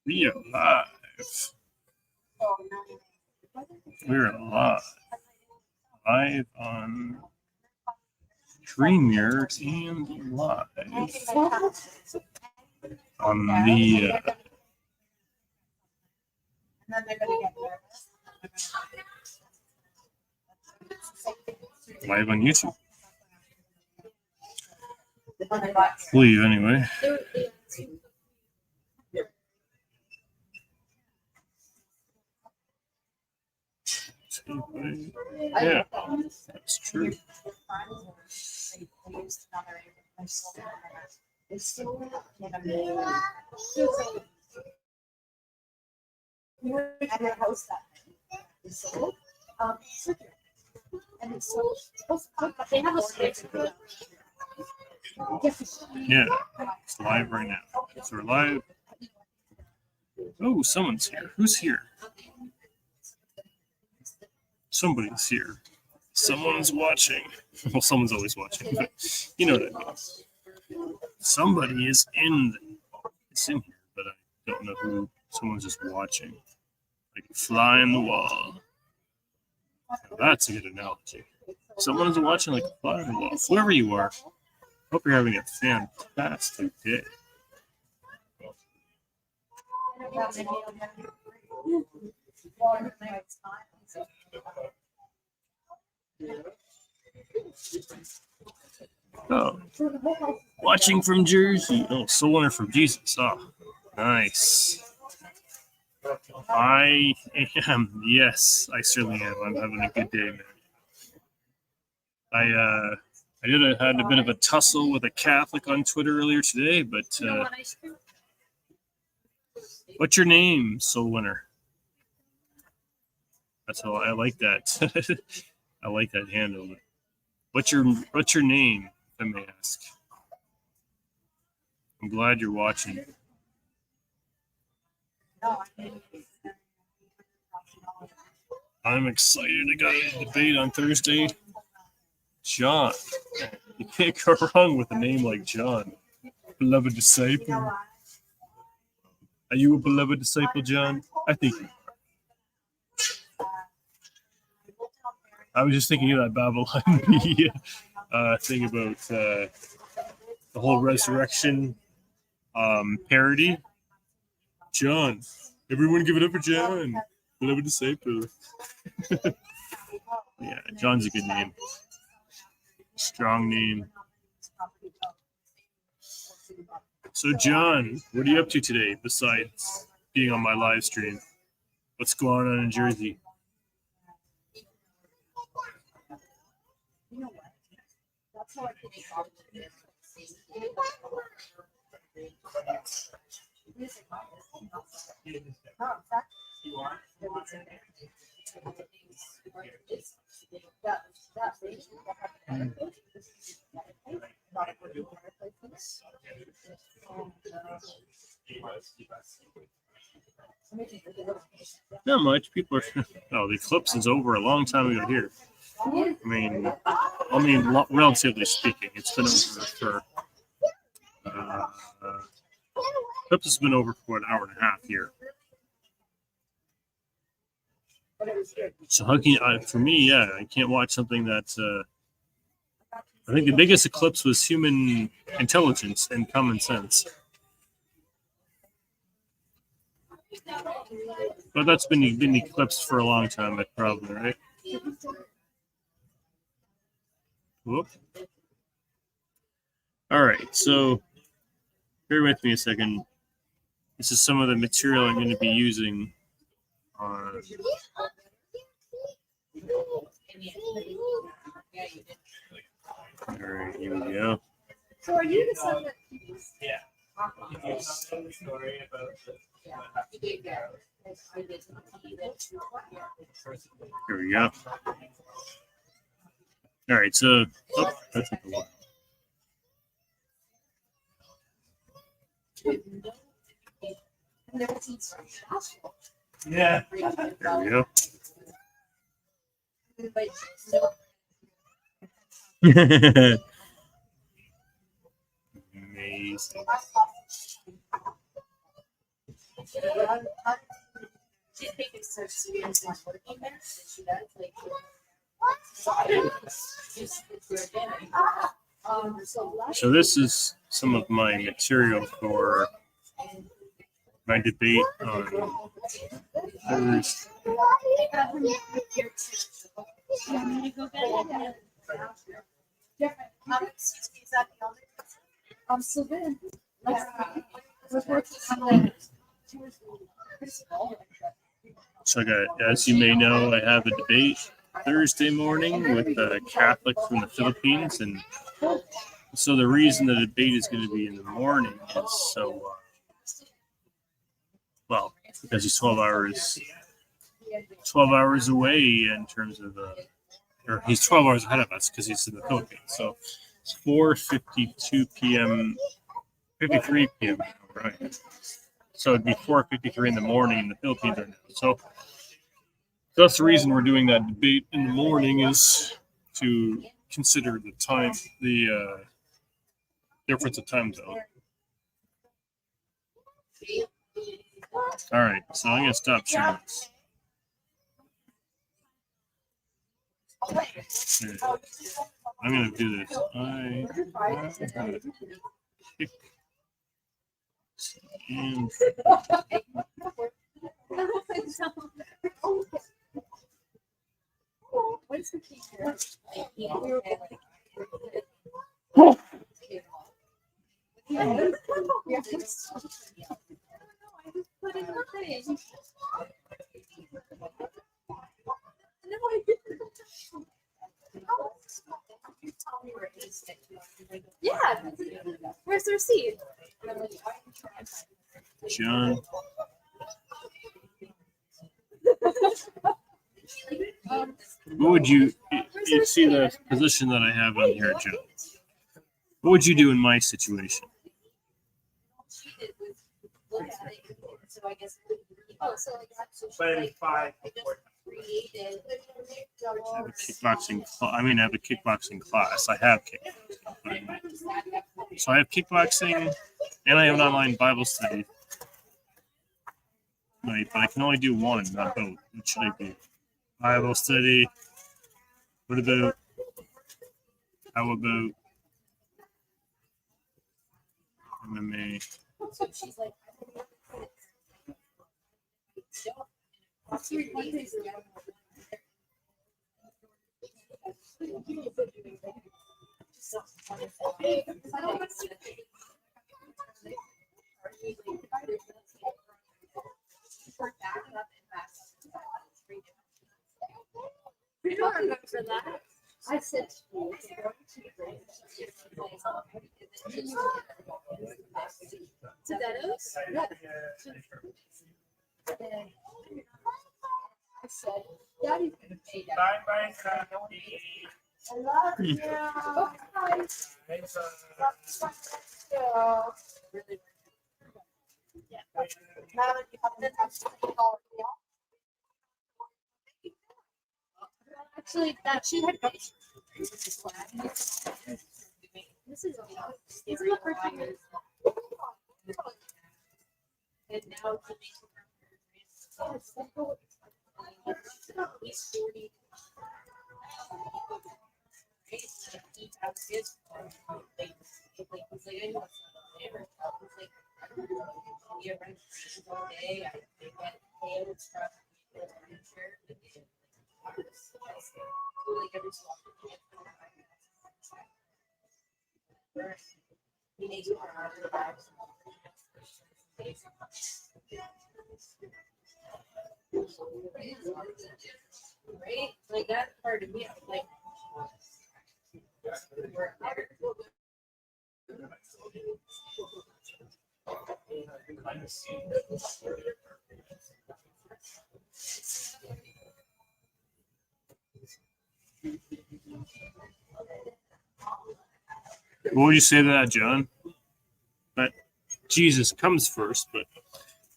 We are live. We're live. Live on Premiere and live on the live on YouTube. I believe anyway. Yeah, that's true. Yeah, it's live right now. So we're live. Oh, someone's here. Who's here? Somebody's here. Someone's watching. Well, someone's always watching, but you know what I mean. Somebody is in here, but I don't know who. Someone's just watching. Like a fly on the wall. Now, that's a good analogy. Someone is watching like a fly on the wall. Whoever you are, hope you're having a fantastic day. Oh, watching from Jersey. Oh, soul winner from Jesus. Oh, nice. I am. Yes, I certainly am. I'm having a good day, man. I had a bit of a tussle with a Catholic on Twitter earlier today, but what's your name, soul winner? That's all. I like that. I like that handle. What's your name, if I may ask? I'm glad you're watching. I'm excited. I got a debate on Thursday. John. You can't go wrong with a name like John. Beloved disciple. Are you a beloved disciple, John? I think you are. I was just thinking of that Babylon thing about the whole resurrection parody. John. Everyone give it up for John. Beloved disciple. Yeah, John's a good name. Strong name. So, John, what are you up to today besides being on my live stream? What's going on in Jersey? Not much. People are. Oh, the eclipse is over a long time ago here. I mean, relatively speaking, it's been over for. Eclipse has been over for an hour and a half here. So how can for me? Yeah, I can't watch something that. I think the biggest eclipse was human intelligence and common sense. But that's been eclipsed for a long time, probably, right? Whoop. All right, so bear with me a second. This is some of the material I'm going to be using on. All right, here we go. So are you the son that? Yeah. Here we go. All right, so that took a while. Yeah. There we go. Amazing. She's taking so seriously working there that she does like. So this is some of my material for my debate on Thursday. I'm still good. We're working on So I got, as you may know, I have a debate Thursday morning with a Catholic from the Philippines, and so the reason the debate is going to be in the morning is so, well, because he's 12 hours away in terms of, or he's 12 hours ahead of us because he's in the Philippines. So it's 4:52 p.m., 53 p.m. Right? So it'd be 4:53 in the morning in the Philippines right now. So that's the reason we're doing that debate in the morning, is to consider the time, the difference of time zone. All right, so I'm gonna stop sharing this. Okay. I'm gonna do this. I have a kick and What's the key here? Yeah. Where's the receipt? John. What would you see the position that I have on here, John? What would you do in my situation? I have a kickboxing. I have a kickboxing class. I have kickboxing. So I have kickboxing, and I have an online Bible study. Right, but I can only do one, not both. What should I do? Bible study. What about? How about MMA? I said Sedettos? I said, Daddy. I love you. Actually, that she had. This is the first time. And now he's 40. Right? Like that part of me, like. What would you say to that, John? That Jesus comes first, but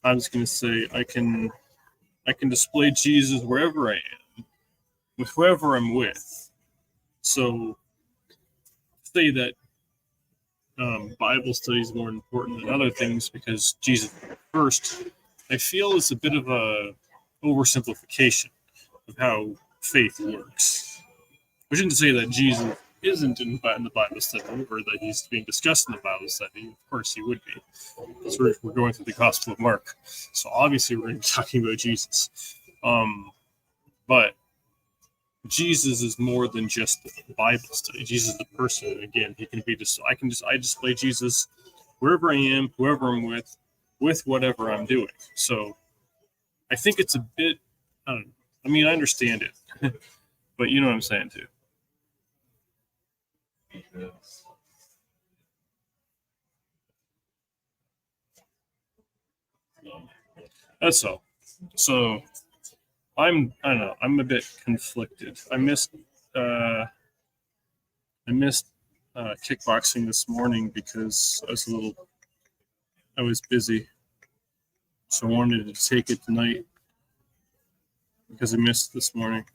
I was going to say I can display Jesus wherever I am, with whoever I'm with. So say that Bible study is more important than other things because Jesus first, I feel, is a bit of a oversimplification of how faith works. Which isn't to say that Jesus isn't in the Bible study or that he's being discussed in the Bible study. Of course, he would be, because we're going through the Gospel of Mark. So obviously, we're going to be talking about Jesus. But Jesus is more than just the Bible study. Jesus is the person. Again, he can be just. I display Jesus wherever I am, whoever I'm with whatever I'm doing. So I think it's a bit. I don't know. I mean, I understand it, but you know what I'm saying too. That's all. So I don't know. I'm a bit conflicted. Uh, I missed kickboxing this morning because I was busy, so I wanted to take it tonight because I missed this morning.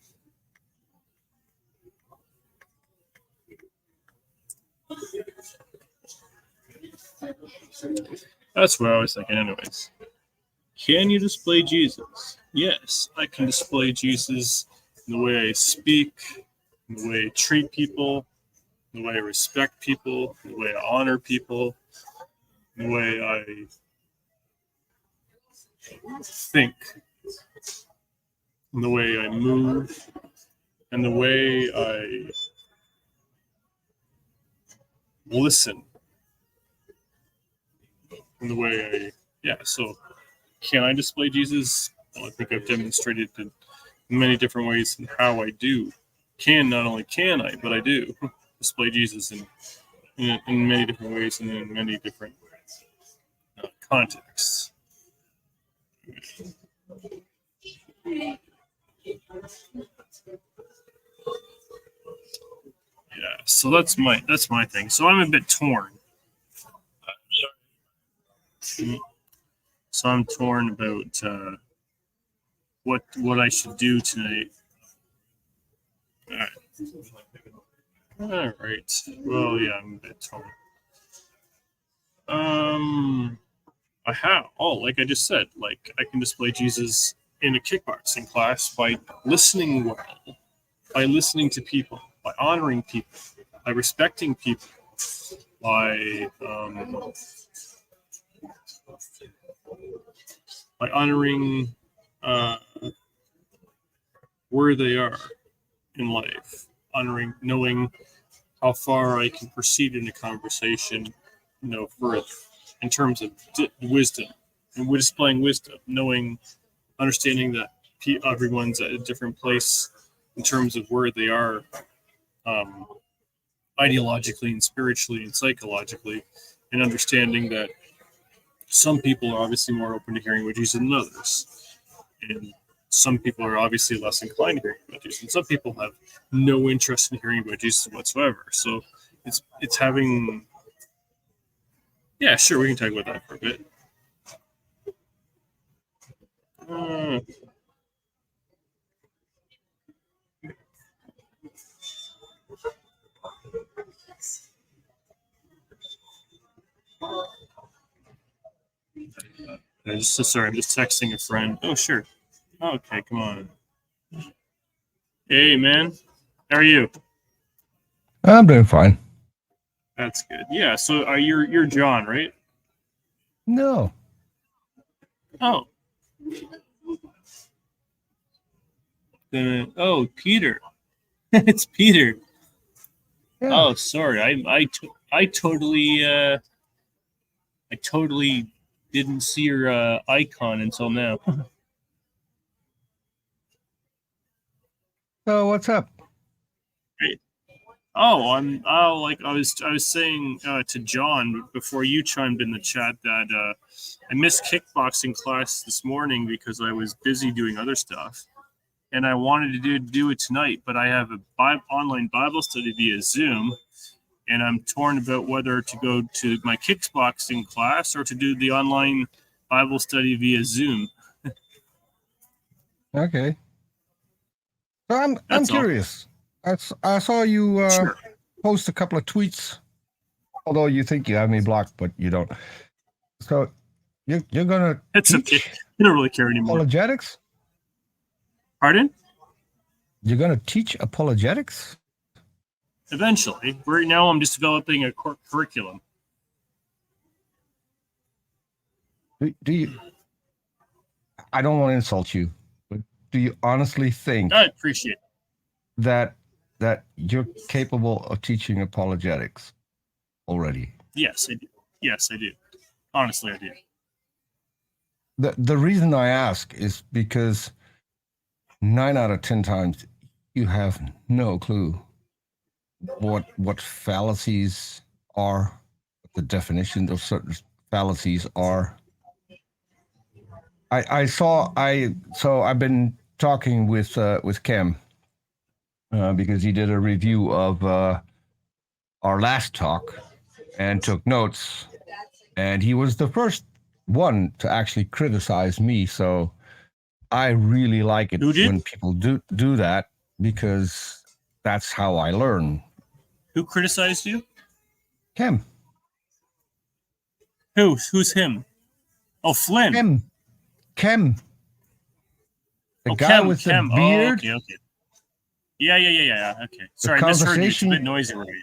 That's what I was thinking, anyways. Can you display Jesus? Yes, I can display Jesus in the way I speak, in the way I treat people, in the way I respect people, in the way I honor people, in the way I think, in the way I move, and the way I listen, in the way so can I display Jesus? Well, I think I've demonstrated in many different ways in how I do. Not only can I, but I do display Jesus in many different ways and in many different contexts. Yeah, so that's my thing. So I'm a bit torn. So I'm torn about what I should do tonight. All right. All right. Well, yeah, I'm a bit torn. I have. Oh, like I just said, like I can display Jesus in a kickboxing class by listening well, by listening to people, by honoring people, by respecting people, by by honoring uh, where they are in life, honoring, knowing how far I can proceed in a conversation, further in terms of wisdom, and we're displaying wisdom, knowing, understanding that everyone's at a different place in terms of where they are, um, ideologically and spiritually and psychologically, and understanding that some people are obviously more open to hearing what Jesus than others, and some people are obviously less inclined to hearing about Jesus, and some people have no interest in hearing about Jesus whatsoever. So it's having, yeah, sure, we can talk about that for a bit. Uh, sorry, I'm just texting a friend. Oh, sure. Okay, come on. Hey, man, how are you? I'm doing fine. That's good. Yeah. So, you're John, right? No. Oh. Oh, Peter. It's Peter. Yeah. Oh, sorry. I totally didn't see your icon until now. So what's up? Great. Like I was saying to John before you chimed in the chat that I missed kickboxing class this morning because I was busy doing other stuff, and I wanted to do it tonight, but I have a online Bible study via Zoom, and I'm torn about whether to go to my kickboxing class or to do the online Bible study via Zoom. Okay. So I'm That's all. curious. I saw you Sure. post a couple of tweets Although you think you have me blocked, but you don't. So you're gonna It's okay. teach I don't really care anymore. apologetics? Pardon? You're gonna teach apologetics? Eventually. Right now, I'm just developing a curriculum. Do you? I don't want to insult you, but do you honestly think I appreciate it. that you're capable of teaching apologetics already? Yes, I do. Yes, I do. Honestly, I do. The reason I ask is because 9 out of 10 times you have no clue what fallacies are, what the definition of certain fallacies are. So I've been talking with Cam because he did a review of our last talk and took notes, and he was the first one to actually criticize me. So I really like it when people do that, because that's how I learn. Who criticized you? Cam. Who's him? Oh, Flynn. Cam. The guy with the beard. Oh, okay. Yeah. Okay. Sorry, I misheard you. It's a bit noisy right here.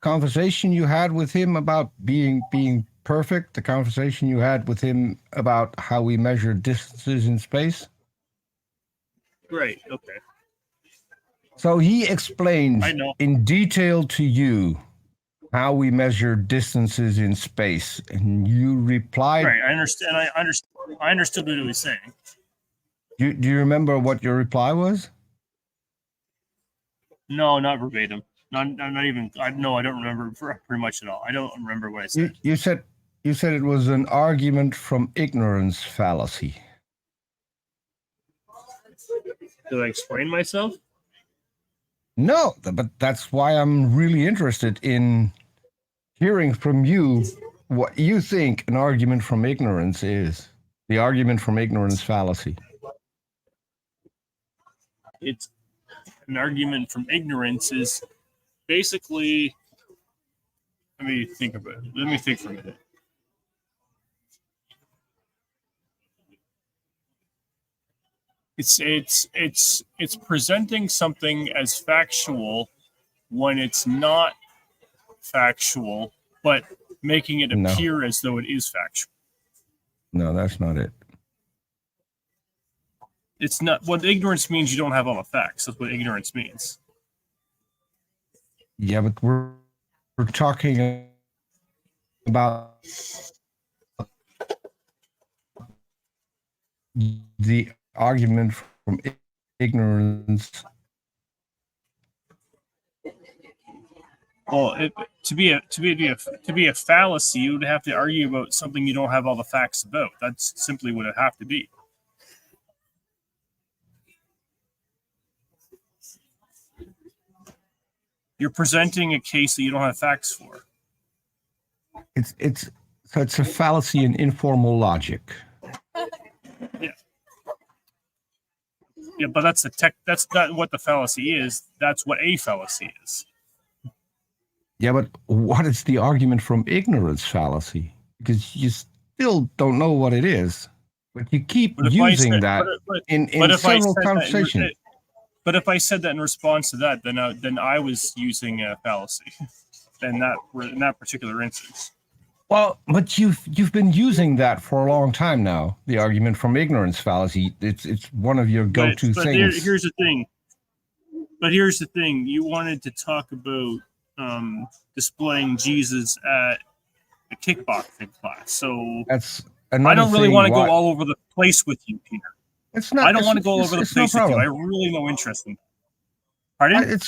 Conversation you had with him about being perfect. The conversation you had with him about how we measure distances in space. Right. Okay. So he explained in detail to you how we measure distances in space, and you replied. Right. I understand. I understood what he was saying. Do you remember what your reply was? No, not verbatim. Not even. No, I don't remember pretty much at all. I don't remember what I said. You said it was an argument from ignorance fallacy. Did I explain myself? No, but that's why I'm really interested in hearing from you what you think an argument from ignorance is. The argument from ignorance fallacy. It's an argument from ignorance is basically. Let me think about it. Let me think for a minute. It's presenting something as factual when it's not factual, but making it appear as though it is factual. No, that's not it. It's not. What ignorance means, you don't have all the facts. That's what ignorance means. Yeah, but we're talking about the argument from ignorance. Well, to be a fallacy, you would have to argue about something you don't have all the facts about. That's simply what it have to be. You're presenting a case that you don't have facts for. It's a fallacy in informal logic. Yeah, but that's not what the fallacy is. That's what a fallacy is. Yeah, but what is the argument from ignorance fallacy? Because you still don't know what it is, but you keep using that in several conversations. But if I said that in response to that, then I was using a fallacy. In that particular instance. Well, but you've been using that for a long time now. The argument from ignorance fallacy. It's one of your go-to things. Here's the thing. But here's the thing. You wanted to talk about displaying Jesus at a kickboxing class. So that's I don't really want to go all over the place with you, Peter. It's not. I don't want to go all over the place with you. I really no interest in that. Pardon?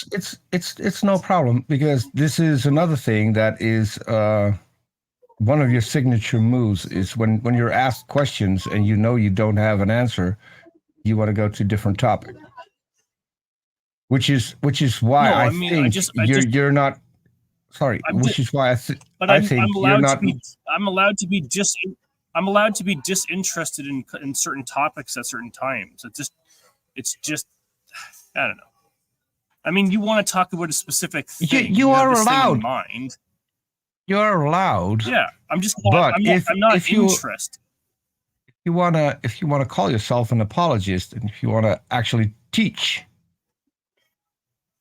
It's no problem, because this is another thing that is one of your signature moves is when you're asked questions and you know you don't have an answer, you want to go to a different topic. Which is why I think you're not. Sorry, which is why I think you're not. I'm allowed to be disinterested in certain topics at certain times. It's just I don't know. I mean, you want to talk about a specific thing. You are allowed. Mind. You're allowed. Yeah, I'm just not. But I'm not if you interested. if you wanna call yourself an apologist, and if you wanna actually teach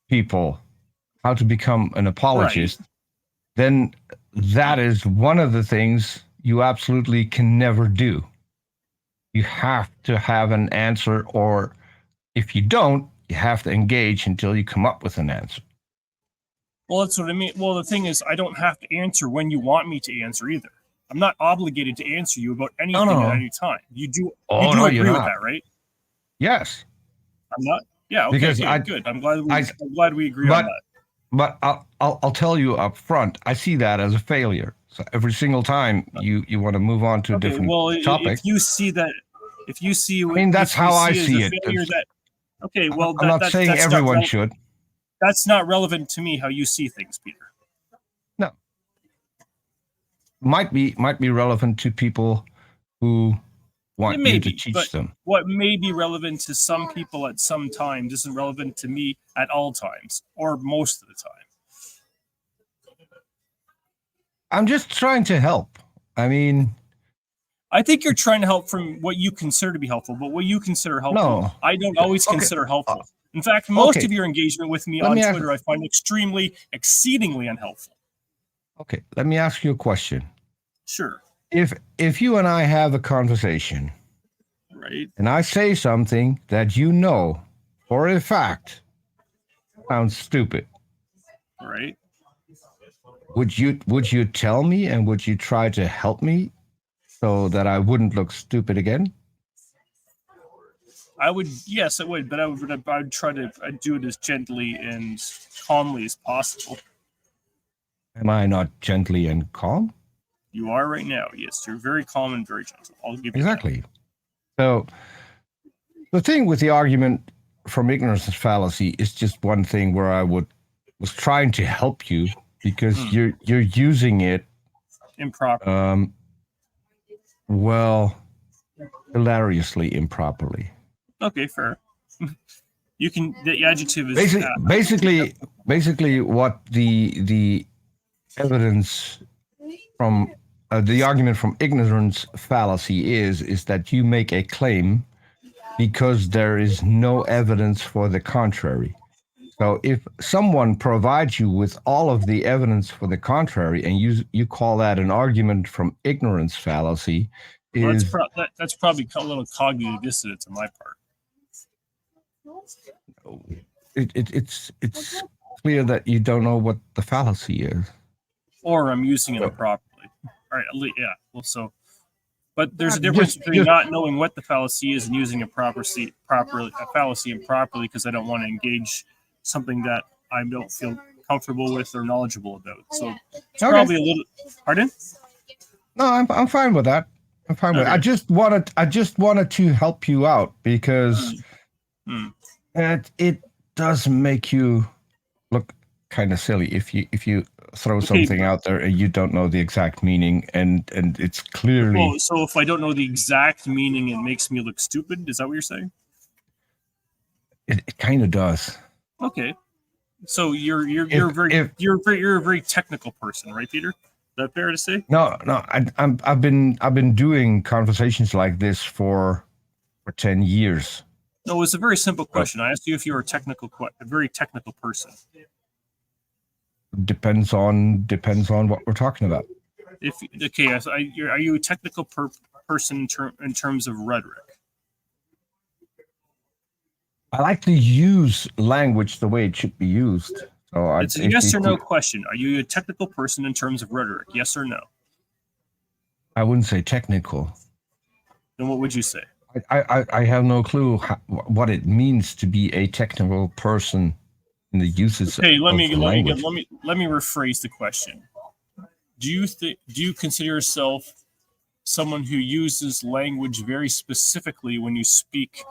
people how to become an apologist, then that is one of the things you absolutely can never do. You have to have an answer, or if you don't, you have to engage until you come up with an answer. Well, that's what I mean. Well, the thing is, I don't have to answer when you want me to answer either. I'm not obligated to answer you about anything no. at any time. You do. Oh, you do no, agree you're with not. that, right? Yes, I'm not. Yeah. Okay. Because Good. I'm glad. I'm glad we agree but on that. but I'll tell you up front, I see that as a failure. So every single time you want to move on to a Okay. different Well, topic. if you see that, if you see, I mean, that's how I see it. Failure, that okay. Well, I'm not saying that's everyone should. That's not relevant to me how you see things, Peter. No, might be relevant to people who want It may you to be, teach but them. what may be relevant to some people at some times isn't relevant to me at all times or most of the time. I'm just trying to help. I mean, I think you're trying to help from what you consider to be helpful, but what you consider helpful, no. I don't always Okay. consider helpful. In fact, most Okay. of your engagement with me Let on me ask- Twitter, I find extremely, exceedingly unhelpful. Okay, let me ask you a question. Sure. If you and I have a conversation, Right. and I say something that you know for a fact sounds stupid, Right. would you tell me, and would you try to help me so that I wouldn't look stupid again? I would, yes, I would, but I would try to I'd do it as gently and calmly as possible. Am I not gently and calm? You are right now. Yes, you're very calm and very gentle. I'll give you Exactly. So the thing with the argument from ignorance and fallacy is just one thing where I was trying to help you because you're using it improper. Well, hilariously improperly. Okay, fair. You can. The adjective is basically what the evidence from the argument from ignorance fallacy is that you make a claim because there is no evidence for the contrary. So if someone provides you with all of the evidence for the contrary, and you call that an argument from ignorance fallacy, is that's probably a little cognitive dissonance on my part. It's clear that you don't know what the fallacy is, or I'm using it improperly. All right, yeah. Well, so, but there's a difference between not knowing what the fallacy is and using a fallacy improperly because I don't want to engage something that I don't feel comfortable with or knowledgeable about. So it's probably a little. Pardon? No, I'm fine with that. I'm fine with it. I just wanted to help you out because it does make you look kind of silly if you throw something out there and you don't know the exact meaning, and it's clearly. Well, so if I don't know the exact meaning, it makes me look stupid. Is that what you're saying? It kind of does. Okay, so you're a very technical person, right, Peter? Is that fair to say? No, I've been doing conversations like this for 10 years. No, it's a very simple question. I asked you if you were a very technical person. Depends on what we're talking about. Are you a technical person in terms of rhetoric? I like to use language the way it should be used. So it's a yes or no question. Are you a technical person in terms of rhetoric? Yes or no? I wouldn't say technical. Then what would you say? I have no clue what it means to be a technical person in the uses of language. Let me rephrase the question. Do you consider yourself someone who uses language very specifically when you speak?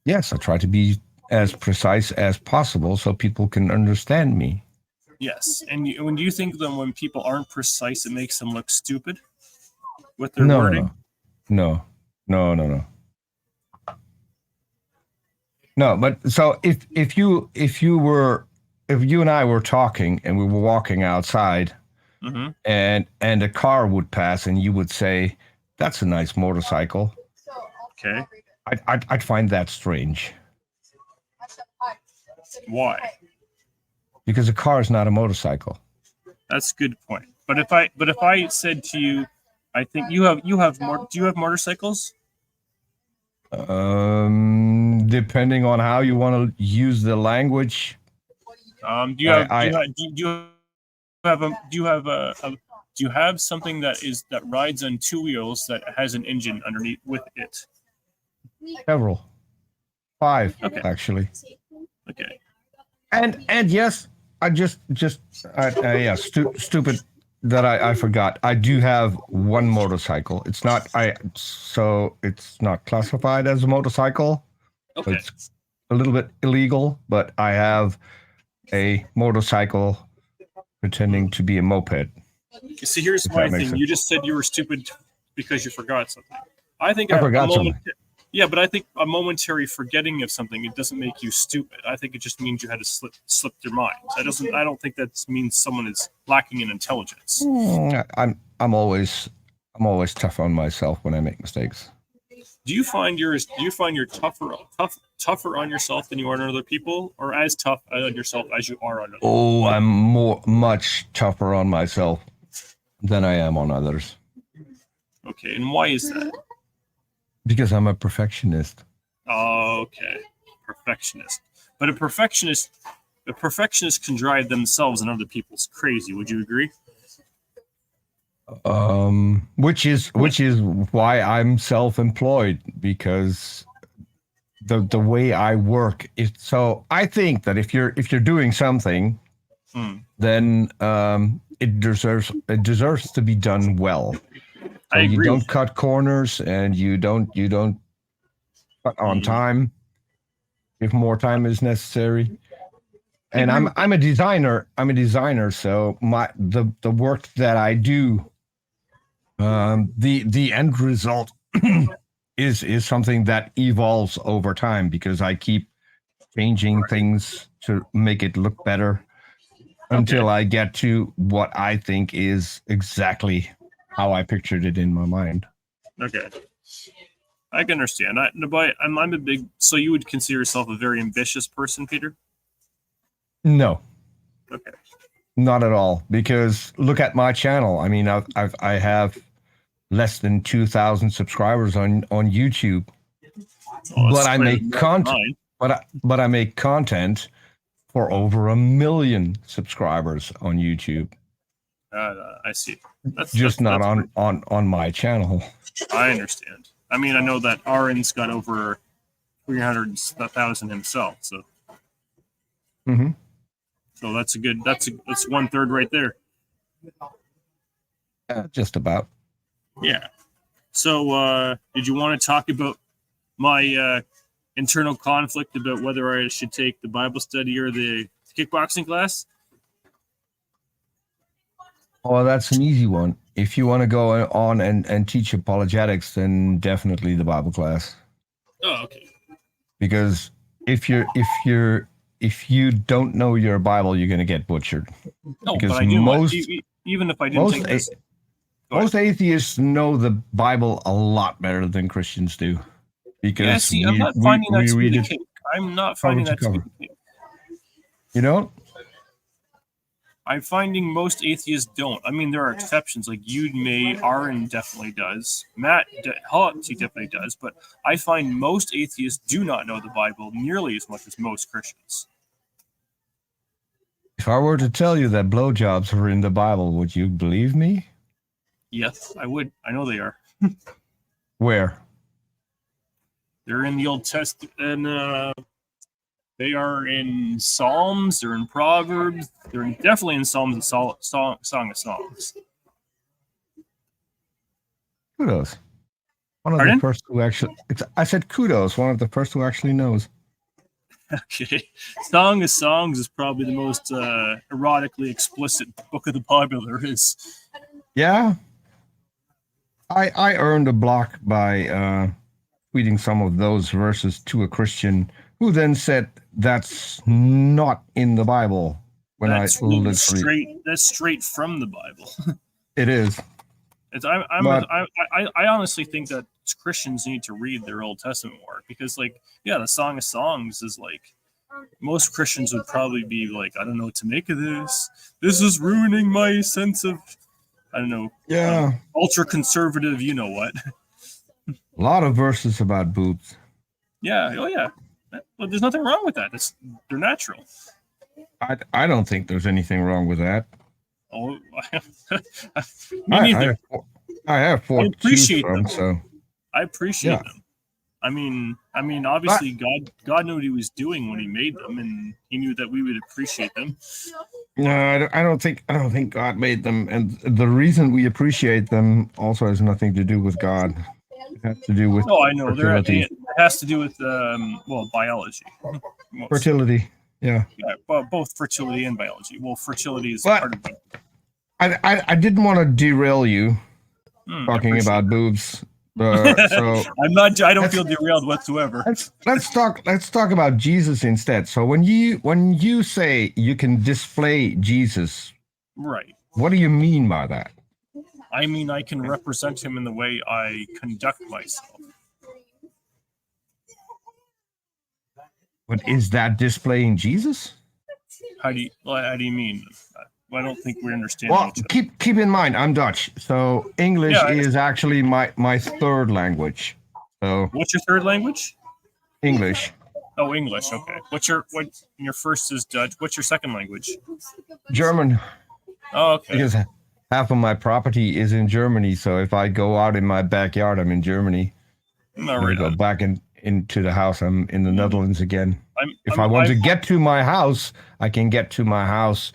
Yes, I try to be as precise as possible so people can understand me. Yes, and when you think that when people aren't precise, it makes them look stupid with their wording? No. No, but so if you were if you and I were talking and we were walking outside, Mm-hmm. and a car would pass, and you would say, "That's a nice motorcycle." Okay. I'd find that strange Why? because a car is not a motorcycle. That's a good point. But if I said to you, I think you have more. Do you have motorcycles? Depending on how you want to use the language. Do you have do you have something that rides on two wheels that has an engine underneath with it? Several, 5 Okay. actually. Okay. And yes, stupid that I forgot. I do have one motorcycle. It's not classified as a motorcycle. Okay. It's a little bit illegal, but I have a motorcycle pretending to be a moped. See, here's If my that makes thing. sense. You just said you were stupid because you forgot something. I think I forgot something. Yeah, but I think a momentary forgetting of something, it doesn't make you stupid. I think it just means you had to slip your mind. I don't think that means someone is lacking in intelligence. I'm always tough on myself when I make mistakes. Do you find you're tougher on yourself than you are on other people, or as tough on yourself as you are on others? Oh, I'm much tougher on myself than I am on others. Okay, and why is that? Because I'm a perfectionist. Okay, perfectionist. But a perfectionist can drive themselves and other people's crazy. Would you agree? Which is why I'm self-employed, because the way I work is so. I think that if you're doing something, then it deserves to be done well. So I agree. You don't cut corners, and you don't cut on time if more time is necessary. And I'm a designer. So the work that I do, the end result is something that evolves over time, because I keep changing things to make it look better until I get to what I think is exactly how I pictured it in my mind. Okay. I can understand. I'm a big. So you would consider yourself a very ambitious person, Peter? No, Okay. not at all. Because look at my channel. I mean, I have less than 2,000 subscribers on YouTube, but I make content. But I make content for over 1 million subscribers on YouTube. I see. That's not on my channel. I understand. I mean, I know that Aaron's got over 300,000 himself, so. Mm-hmm. So that's a good. That's 1/3 right there. Just about. Yeah. So, did you want to talk about my internal conflict about whether I should take the Bible study or the kickboxing class? Oh, that's an easy one. If you want to go on and teach apologetics, then definitely the Bible class. Oh, okay. Because if you don't know your Bible, you're going to get butchered. No, because but I do. Even if I didn't take this, most atheists know the Bible a lot better than Christians do. Because yeah, see, I'm not finding that to be the case. I'm not finding that to be the case. You don't? I'm finding most atheists don't. I mean, there are exceptions, like you may, Aaron definitely does, Matt, he definitely does, but I find most atheists do not know the Bible nearly as much as most Christians. If I were to tell you that blowjobs are in the Bible, would you believe me? Yes, I would. I know they are. Where? They're in the Old Testament, and they are in Psalms. They're in Proverbs. They're definitely in Psalms and Song of Songs. Kudos. One of Pardon? the first who actually. I said kudos. One of the first who actually knows. Okay, Song of Songs is probably the most erotically explicit book of the Bible there is. Yeah. I earned a block by tweeting some of those verses to a Christian, who then said, that's not in the Bible. When That's I literally, straight. That's straight from the Bible. it is. It's, But I honestly think that Christians need to read their Old Testament more because, like, yeah, the Song of Songs is like most Christians would probably be like, I don't know what to make of this. This is ruining my sense of, I don't know, yeah, ultra conservative. You know what? a lot of verses about boobs. Yeah. Oh yeah. Well, there's nothing wrong with that. They're natural. I don't think there's anything wrong with that. Oh, me neither. I have four to choose from, so I appreciate Yeah. them. I mean, obviously, God knew what He was doing when He made them, and He knew that we would appreciate them. no, I don't think God made them, and the reason we appreciate them also has nothing to do with God. It has to do with Oh, I know. fertility. It has to do with biology. Fertility. Yeah. Both fertility and biology. Well, fertility is But- part of it. I didn't want to derail you I talking appreciate about boobs. So I'm not. I don't feel derailed whatsoever. let's talk about Jesus instead. So when you say you can display Jesus, Right. what do you mean by that? I mean, I can represent Him in the way I conduct myself. But is that displaying Jesus? How do you mean? I don't think we understand Well, each other. keep in mind, I'm Dutch, so English Yeah, is actually my third language. So What's your third language? English, Oh, English. Okay. Your first is Dutch. What's your second language? German, Oh, okay. because half of my property is in Germany. So if I go out in my backyard, I'm in Germany. No, When I right go on. back into the house, I'm in the Netherlands again. If I I'm- want to I've- get to my house, I can get to my house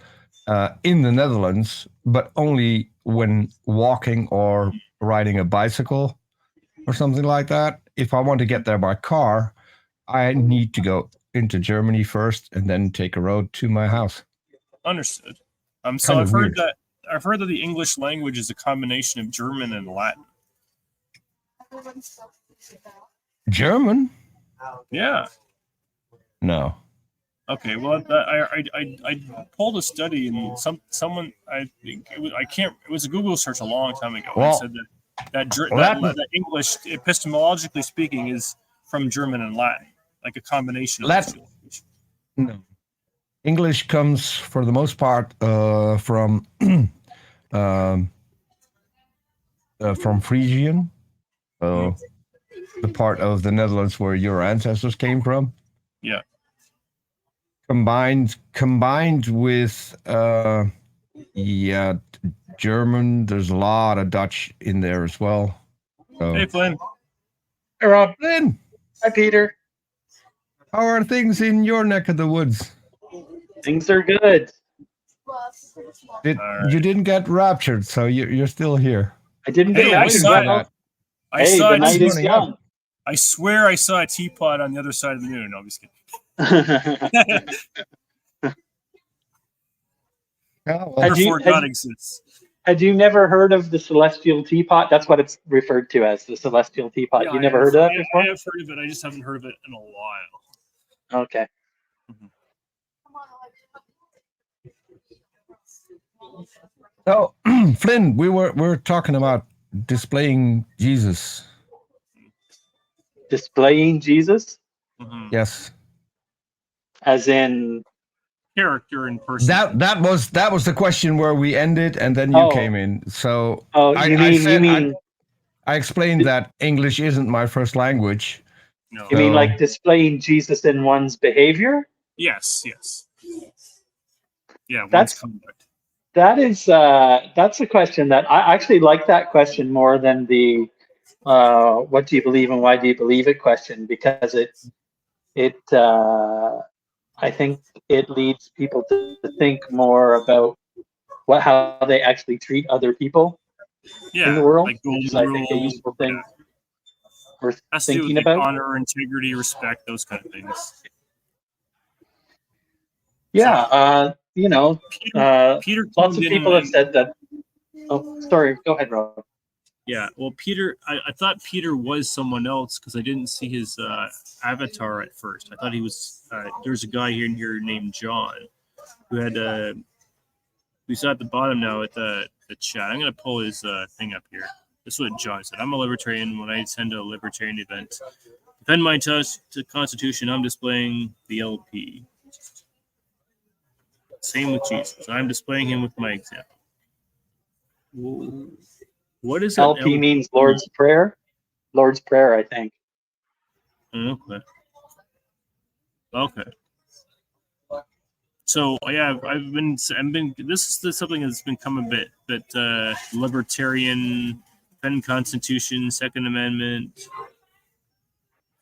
in the Netherlands, but only when walking or riding a bicycle or something like that. If I want to get there by car, I need to go into Germany first and then take a road to my house. Understood. So Kind I've of heard weird. that the English language is a combination of German and Latin. German? Yeah. No. Okay. Well, I pulled a study and someone I think it was a Google search a long time ago. Well, and said that Latin- that English, epistemologically speaking, is from German and Latin, like a combination of Latin- those two languages. No. English comes for the most part from Frisian, so the part of the Netherlands where your ancestors came from. Yeah. Combined with German. There's a lot of Dutch in there as well. So, Hey, Flynn. Hey, Rob. Lynn, Hi, Peter. how are things in your neck of the woods? Things are good. You didn't get raptured, so you're still here. I didn't Hey, get I raptured. saw Well, it. I hey, saw the it. night is running up. young. I swear I saw a teapot on the other side of the moon. No, I'm just kidding. Oh, well, Had you- Therefore, God exists. Had you never heard of the celestial teapot? That's what it's referred to as, the celestial teapot. Yeah, You never heard of that before? I have heard of it. I just haven't heard of it in a while. Okay. so Flynn, we're talking about displaying Jesus. Displaying Jesus, Mhm. Yes. as in, Character in person. That was the question where we ended, and then you Oh. came in. So oh, I- you I mean, said- you mean, I explained that English isn't my first language. No. you mean So- like displaying Jesus in one's behavior? Yes. Yeah, one's That's- conduct. That's a question that I actually like that question more than the what do you believe and why do you believe it question, because I think it leads people to think more about how they actually treat other people Yeah, in the world, like which is, golden I think, a rule. useful thing worth Has to do with thinking like, about. honor, integrity, respect, those kind of things. Yeah, Peter lots of came in people have and- said that. Oh, sorry. Go ahead, Rob. Yeah, well, Peter, I thought Peter was someone else because I didn't see his avatar at first. I thought he was. There's a guy here named John who had who's at the bottom now at the chat. I'm gonna pull his thing up here. This is what John said. I'm a libertarian. When I attend a libertarian event, defend my Constitution. I'm displaying the LP. Same with Jesus. I'm displaying him with my example. Whoa. What is an LP means Lord's Prayer. Lord's Prayer, I think. Okay. Okay. So yeah, I've been. This is something that's become a bit libertarian, defend Constitution, Second Amendment.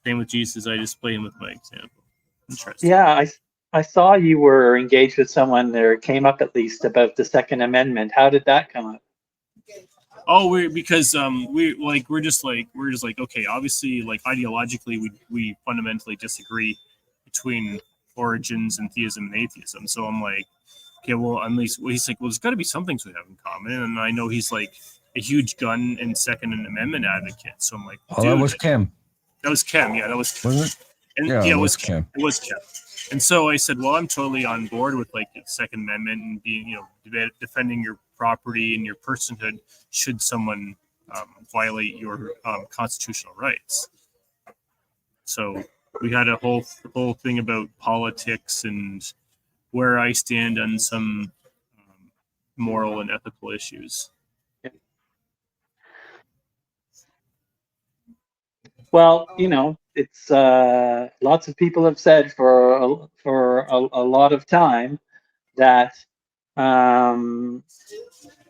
Same with Jesus. I display him with my example. Interesting. Yeah, I saw you were engaged with someone there. Came up at least about the Second Amendment. How did that come up? Oh, we're just like okay, obviously like ideologically we fundamentally disagree between origins and theism and atheism. So I'm like, okay, well at least he's like, well, there's got to be some things we have in common, and I know he's like a huge gun and Second Amendment advocate. So I'm like, oh, that was Cam. That was Cam, yeah, that was. Was it? And Yeah, it was Cam. It was Cam. And so I said, well, I'm totally on board with like the Second Amendment and being, defending your property and your personhood should someone violate your constitutional rights. So we had a whole thing about politics and where I stand on some moral and ethical issues. Well, it's lots of people have said for a lot of time that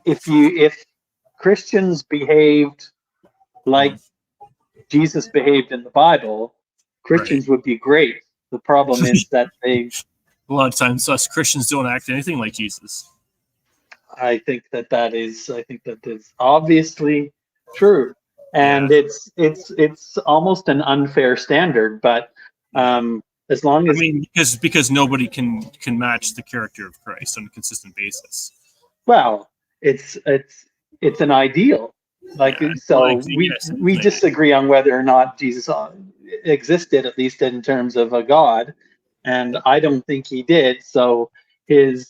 if Christians behaved like Jesus behaved in the Bible, Christians would be great. The problem is that a lot of times us Christians don't act anything like Jesus. I think that is obviously true. And it's almost an unfair standard, but as long as because nobody can match the character of Christ on a consistent basis. Well, it's an ideal. We disagree on whether or not Jesus existed, at least in terms of a God, and I don't think he did. So it'd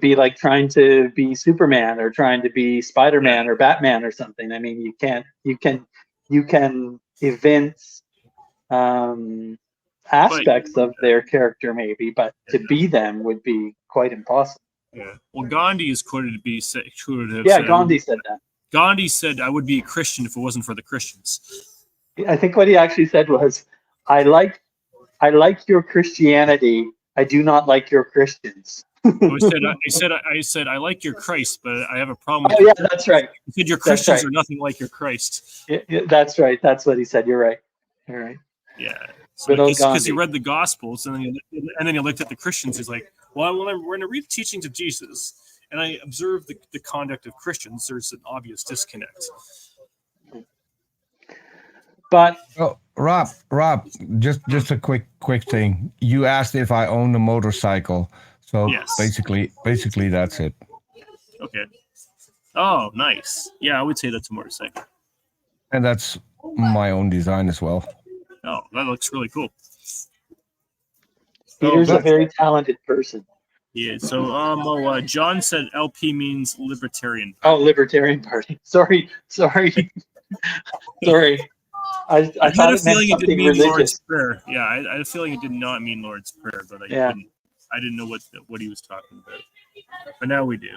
be like trying to be Superman or trying to be Spider-Man or Batman or something. I mean, you can evince aspects of their character maybe, but to be them would be quite impossible. Yeah. Well, Gandhi is quoted to be Gandhi said that. Gandhi said, "I would be a Christian if it wasn't for the Christians." I think what he actually said was, I like your Christianity. I do not like your Christians." I said, I like your Christ, but I have a problem with that's right. He said, your Christians are nothing like your Christ. Yeah, that's right. That's what he said. You're right. You're right. Yeah. Because he read the Gospels and then he looked at the Christians. He's like, well, we're going to read the teachings of Jesus, and I observe the conduct of Christians. There's an obvious disconnect. But Rob, just a quick thing. You asked if I own a motorcycle. So yes. basically that's it. Okay. Oh, nice. Yeah, I would say that's a motorcycle. And that's my own design as well. Oh, that looks really cool. Peter's a very talented person. Yeah. So, John said LP means Libertarian Party. Oh, Libertarian Party. Sorry. Sorry. I had a feeling it didn't mean religious. Lord's Prayer. Yeah, I had a feeling it did not mean Lord's Prayer, but I didn't know what he was talking about. But now we do.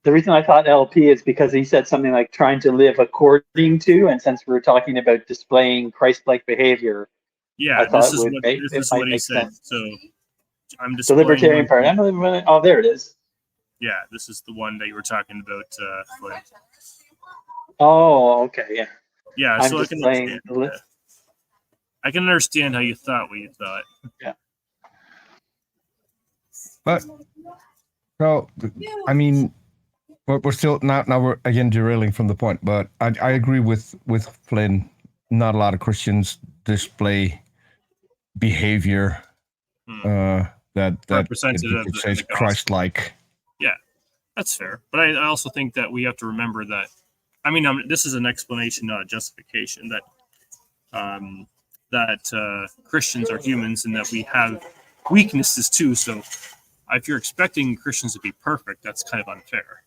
The reason I thought LP is because he said something like trying to live according to, and since we're talking about displaying Christ-like behavior, this is what he said. Sense. So I'm displaying the Libertarian Party. Oh, there it is. Yeah, this is the one that you were talking about. Oh, okay, yeah. Yeah, so I can understand how you thought what you thought. Yeah. But so I mean, we're still now we're again derailing from the point. But I agree with Flynn. Not a lot of Christians display behavior that representative of Christ-like. Yeah, that's fair. But I also think that we have to remember that I mean, this is an explanation, not a justification. That Christians are humans and that we have weaknesses too. So if you're expecting Christians to be perfect, that's kind of unfair.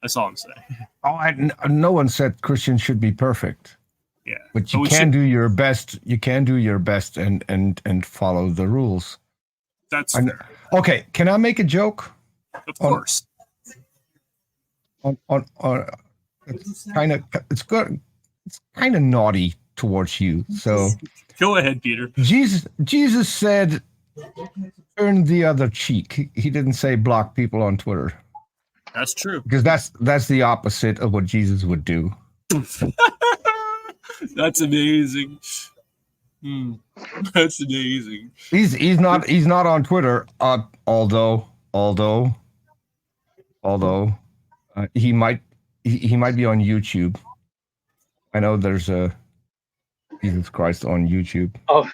That's all I'm saying. Oh, no one said Christians should be perfect. Yeah, but you can do your best. You can do your best and follow the rules. That's fair. Okay. Can I make a joke? Of course. On it's good. It's kind of naughty towards you. So go ahead, Peter. Jesus said, "Turn the other cheek." He didn't say block people on Twitter. That's true. Because that's the opposite of what Jesus would do. That's amazing. That's amazing. He's not on Twitter. Although he might be on YouTube. I know there's a Jesus Christ on YouTube. Oh,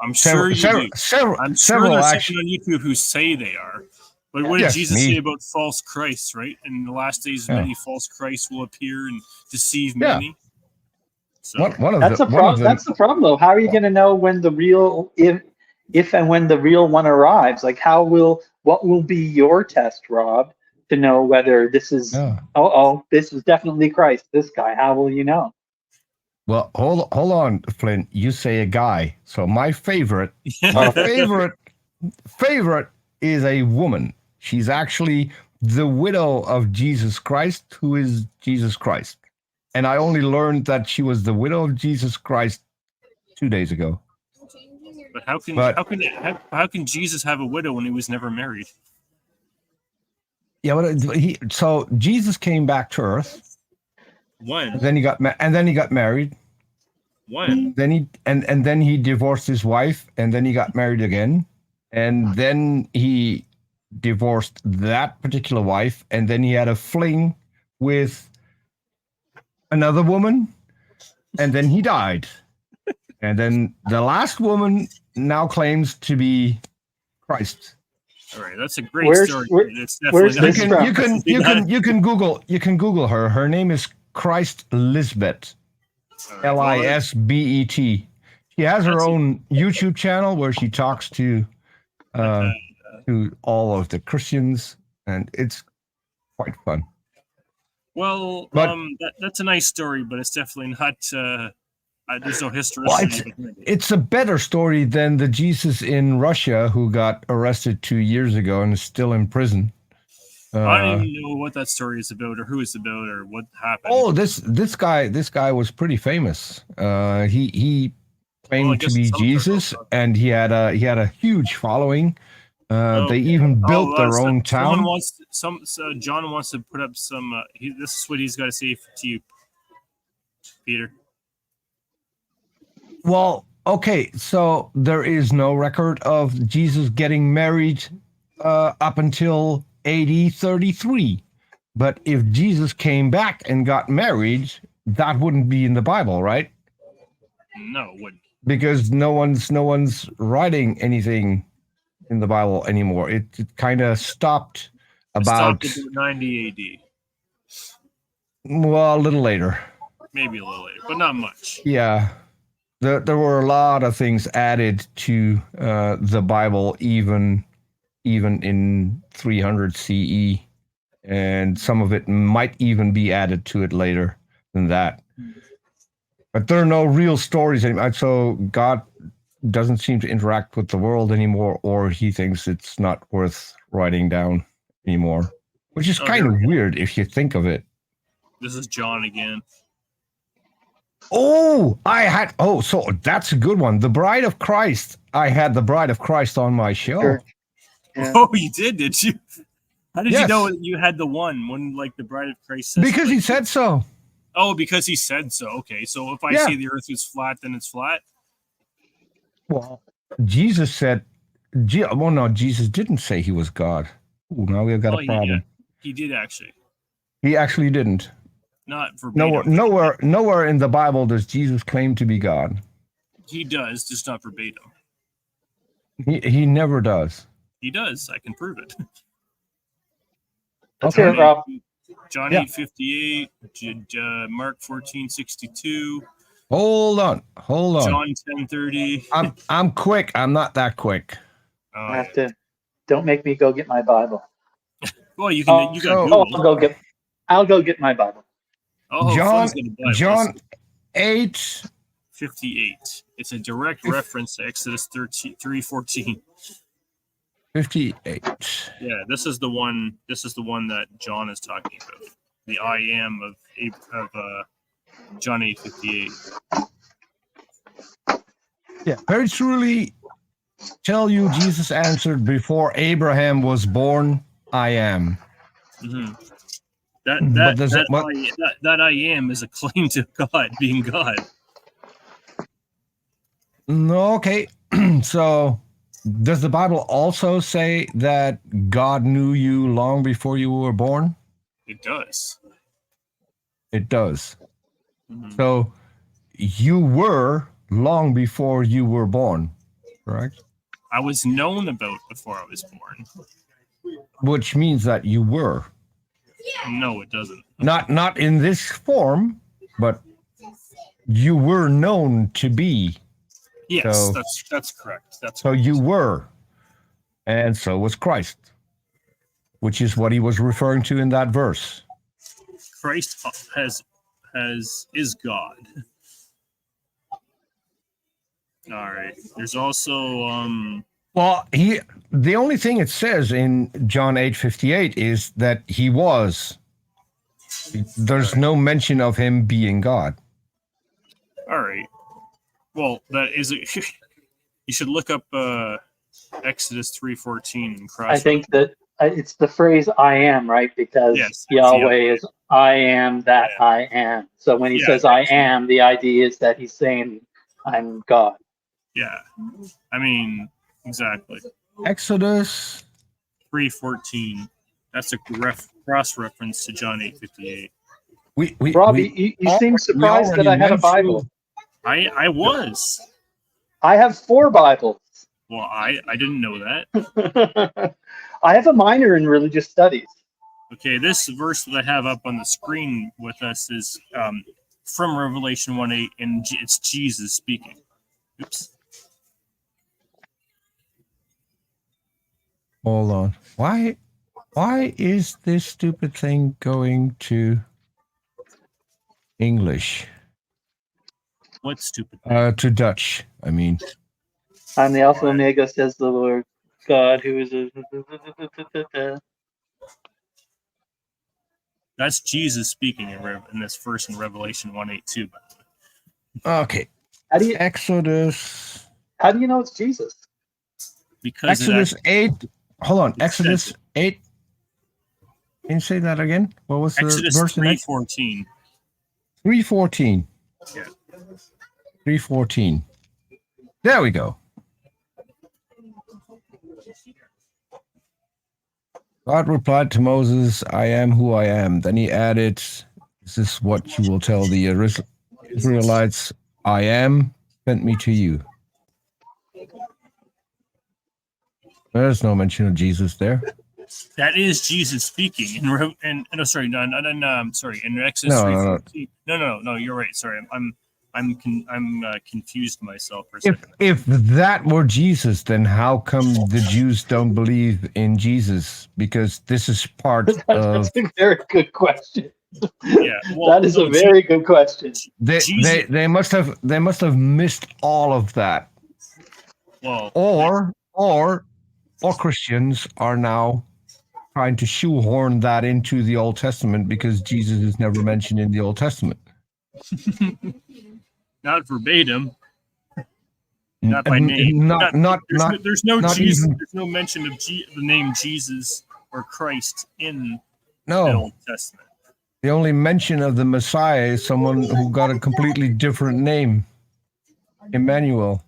I'm sure you do. I'm sure there's someone on YouTube who say they are. But what did Jesus say about false Christs, right? In the last days, many false Christs will appear and deceive many. So that's the problem, though. How are you going to know when the real, if and when the real one arrives? Like, what will be your test, Rob, to know whether this is, this is definitely Christ, this guy? How will you know? Well, hold on, Flynn. You say a guy. So my favorite is a woman. She's actually the widow of Jesus Christ, who is Jesus Christ. And I only learned that she was the widow of Jesus Christ 2 days ago. But how can Jesus have a widow when he was never married? Yeah, but so Jesus came back to earth. When? Then he got married. When? Then he divorced his wife, and then he got married again, and then he divorced that particular wife, and then he had a fling with another woman, and then he died. And then the last woman now claims to be Christ. All right, that's a great story. You can Google her. Her name is Christ Lisbeth. Lisbet. She has her own YouTube channel where she talks to all of the Christians, and it's quite fun. Well, that's a nice story, but it's definitely not. There's no history. Well, it's a better story than the Jesus in Russia who got arrested 2 years ago and is still in prison. I don't even know what that story is about, or who it's about, or what happened. Oh, this guy was pretty famous. He claimed to be Jesus, and he had a huge following. They even built their own town. John wants to put up some. This is what he's got to say to you, Peter. Well, okay, so there is no record of Jesus getting married up until AD 33. But if Jesus came back and got married, that wouldn't be in the Bible, right? No, it wouldn't. Because no one's writing anything in the Bible anymore. It kind of stopped about 90 AD. Well, a little later. Maybe a little later, but not much. Yeah. There were a lot of things added to the Bible, even in 300 CE, and some of it might even be added to it later than that. But there are no real stories anymore. So God doesn't seem to interact with the world anymore, or he thinks it's not worth writing down anymore, which is kind of weird if you think of it. This is John again. So that's a good one. The Bride of Christ. I had the Bride of Christ on my show. Sure. Yeah. Oh, you did you? How did you know you had the one like the Bride of Christ says? Because he said so. Oh, because he said so. Okay, so if I say the earth is flat, then it's flat? Well, Jesus said, no, Jesus didn't say he was God. Ooh, now we've got a problem. He did actually. He actually didn't. Not verbatim. Nowhere in the Bible does Jesus claim to be God. He does, just not verbatim. He never does. He does. I can prove it. Let's hear it, Rob. John Yeah. 8:58, Mark 14:62, Hold on. John 10:30. I'm quick. I'm not that quick. Oh, I have to. Don't make me go get my Bible. Well, you can. Oh, You got so- Google. I'll go get my Bible. Oh, John Fuzz got a Bible. John 8. 58. It's a direct reference to Exodus 3:14. 58. Yeah, this is the one. This is the one that John is talking about. The I am of John 8:58. Yeah. Very truly tell you, Jesus answered, before Abraham was born, I am. Mm-hmm. But does it- what- That I am is a claim to God being God. No, okay. So does the Bible also say that God knew you long before you were born? It does. It does. Mhm. So you were long before you were born, correct? I was known about before I was born. Which means that you were. No, it doesn't. Not in this form, but you were known to be. Yes, So- that's correct. That's So correct. you were. And so was Christ, which is what he was referring to in that verse. Christ is God. All right. There's also Well, the only thing it says in John 8:58 is that he was. There's no mention of him being God. all right. Well, that is it. You should look up Exodus 3:14 and cross. I think that it's the phrase "I am," right? Because Yes, Yahweh is "I am that Yeah. I am." So when he Yeah, says "I that's- am," the idea is that he's saying, "I'm God." Yeah. I mean, exactly. Exodus. 3:14. That's a cross reference to John 8:58. Robbie, you seem surprised that I had a Bible. I was. I have 4 Bibles. Well, I didn't know that. I have a minor in religious studies. Okay, this verse that I have up on the screen with us is from Revelation 1:8, and it's Jesus speaking. Oops. Hold on. Why is this stupid thing going to English? What stupid? To Dutch, I mean. I'm the Alpha and Omega, says the Lord God, who is a. That's Jesus speaking in this verse in Revelation 1:8 too. By the way. Okay. How do you Exodus know it's Jesus? Because Exodus 8. Hold on. It Exodus says 8. Can you say that again? What was the Exodus verse in it? 3:14. 3:14. Yeah. 3:14. There we go. God replied to Moses, I am who I am. Then he added, this is what you will tell the Israelites, I am sent me to you. There's no mention of Jesus there. That is Jesus speaking in in Exodus No, 3:14. No, you're right. Sorry, I'm confused myself for a second. If that were Jesus, then how come the Jews don't believe in Jesus? Because this is part of That's a very good question. Yeah, well, That is a very good question. they must have missed all of that. Well, Or Christians are now trying to shoehorn that into the Old Testament because Jesus is never mentioned in the Old Testament. not verbatim, not by name. There's no not Jesus. even- There's no mention of the name Jesus or Christ in the No, Old Testament. the only mention of the Messiah is someone who got a completely different name, Emmanuel.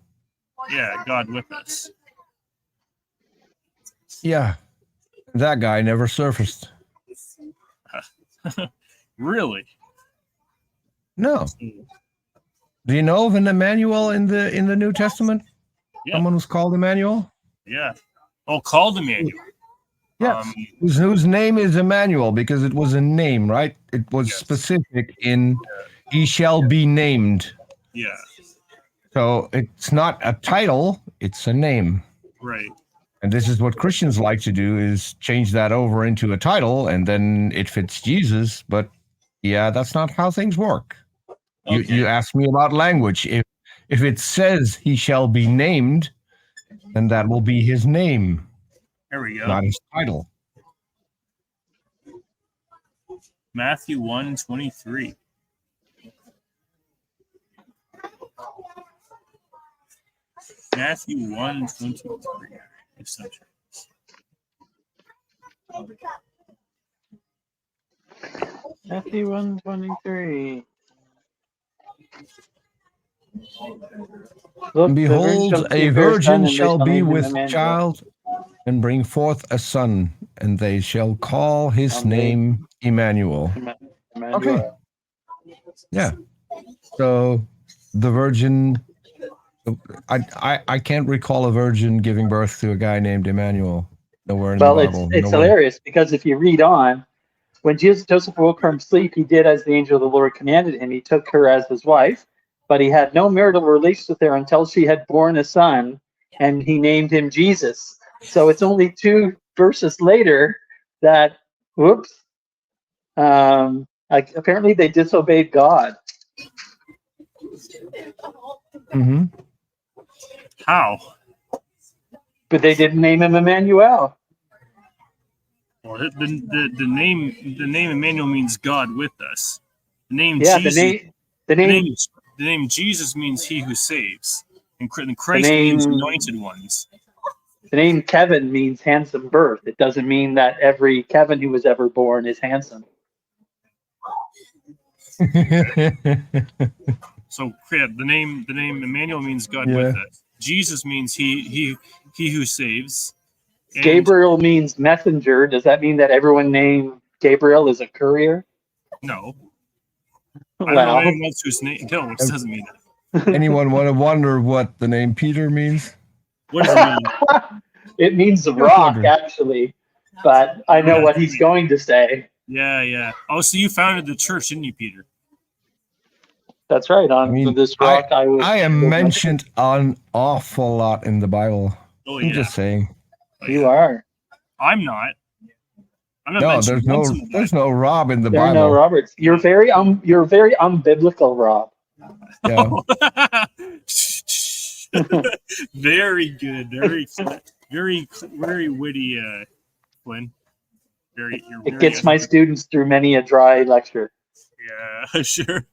Yeah, God with us. Yeah, that guy never surfaced. Really? No. Do you know of an Emmanuel in the New Testament? Yeah. Someone was called Emmanuel? Yeah. Oh, called Emmanuel. Yes. Um, Whose name is Emmanuel, because it was a name, right? It was Yes. specific in he shall be named. yeah, So it's not a title, it's a name. right. And this is what Christians like to do, is change that over into a title and then it fits Jesus. But yeah, that's not how things work. Okay. You asked me about language. If it says he shall be named, then that will be his name, There we go. not his title. Matthew 1:23. Matthew 1:23. Matthew 1:23. Look, Behold, a virgin shall be with Emmanuel. child and bring forth a son, and they shall call his Amen. name Emmanuel. Emmanuel. Okay. Yeah. So the virgin, I can't recall a virgin giving birth to a guy named Emmanuel. Nowhere in the Well, Bible. it's Nowhere. hilarious because if you read on, when Joseph woke from sleep, he did as the angel of the Lord commanded him. He took her as his wife, but he had no marital relations with her until she had borne a son, and he named him Jesus. So it's only 2 verses later that, whoops, apparently they disobeyed God. Mm-hmm. How? But they didn't name him Emmanuel. Well, the name Emmanuel means God with us. The name Yeah, Jesus. the name The name Jesus means He who saves, and Christ the means name anointed ones. the name Kevin means handsome birth. It doesn't mean that every Kevin who was ever born is handsome. So yeah, the name Emmanuel means God Yeah. with us. Jesus means He who saves. And Gabriel means messenger. Does that mean that everyone named Gabriel is a courier? no, I don't know Well, anyone else whose name. No, it doesn't mean that. Anyone want to wonder what the name Peter means? What does it mean? it means rock, wondering. actually. But I know Yeah, what he's going to say. Yeah. Oh, so you founded the church, didn't you, Peter? That's right. I On mean, this rock, I will. I am mentioned an awful lot in the Bible. Oh I'm yeah. just saying. Oh, You yeah. are. I'm not. I'm not No, mentioned once in the there's Bible. no Rob in the There are Bible. no Roberts. You're very unbiblical, Rob. Yeah. Very good. Very witty, Flynn. You're It very gets my students through many a dry lecture. Yeah, sure.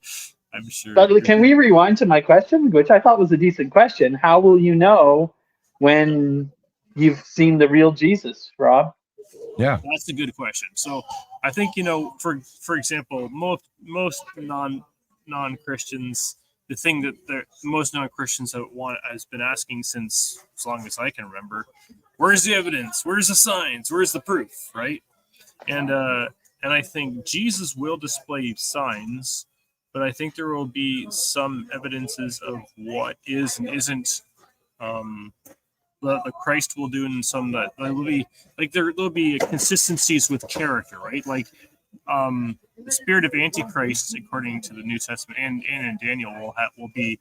I'm sure. But can we rewind to my question, which I thought was a decent question? How will you know when you've seen the real Jesus, Rob? Yeah. That's a good question. So I think for example, most non-Christians, the thing that most non-Christians has been asking since as long as I can remember, where's the evidence? Where's the signs? Where's the proof? Right? And I think Jesus will display signs, but I think there will be some evidences of what is and isn't. The Christ will do, and some that will be like there'll be consistencies with character, right? Like the spirit of Antichrist, according to the New Testament and in Daniel, will be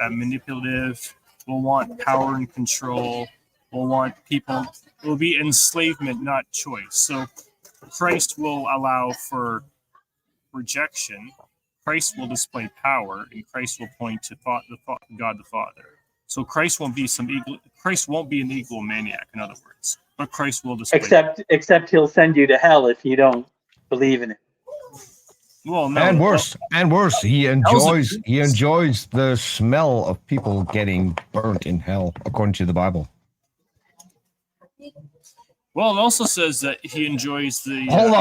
manipulative. Will want power and control. Will want people. Will be enslavement, not choice. So Christ will allow for rejection. Christ will display power, and Christ will point to God the Father. So Christ won't be an egomaniac, in other words, but Christ will display. Except he'll send you to hell if you don't believe in it. Well, no. And worse, he enjoys the smell of people getting burnt in hell, according to the Bible. Well, it also says that he enjoys the. Hold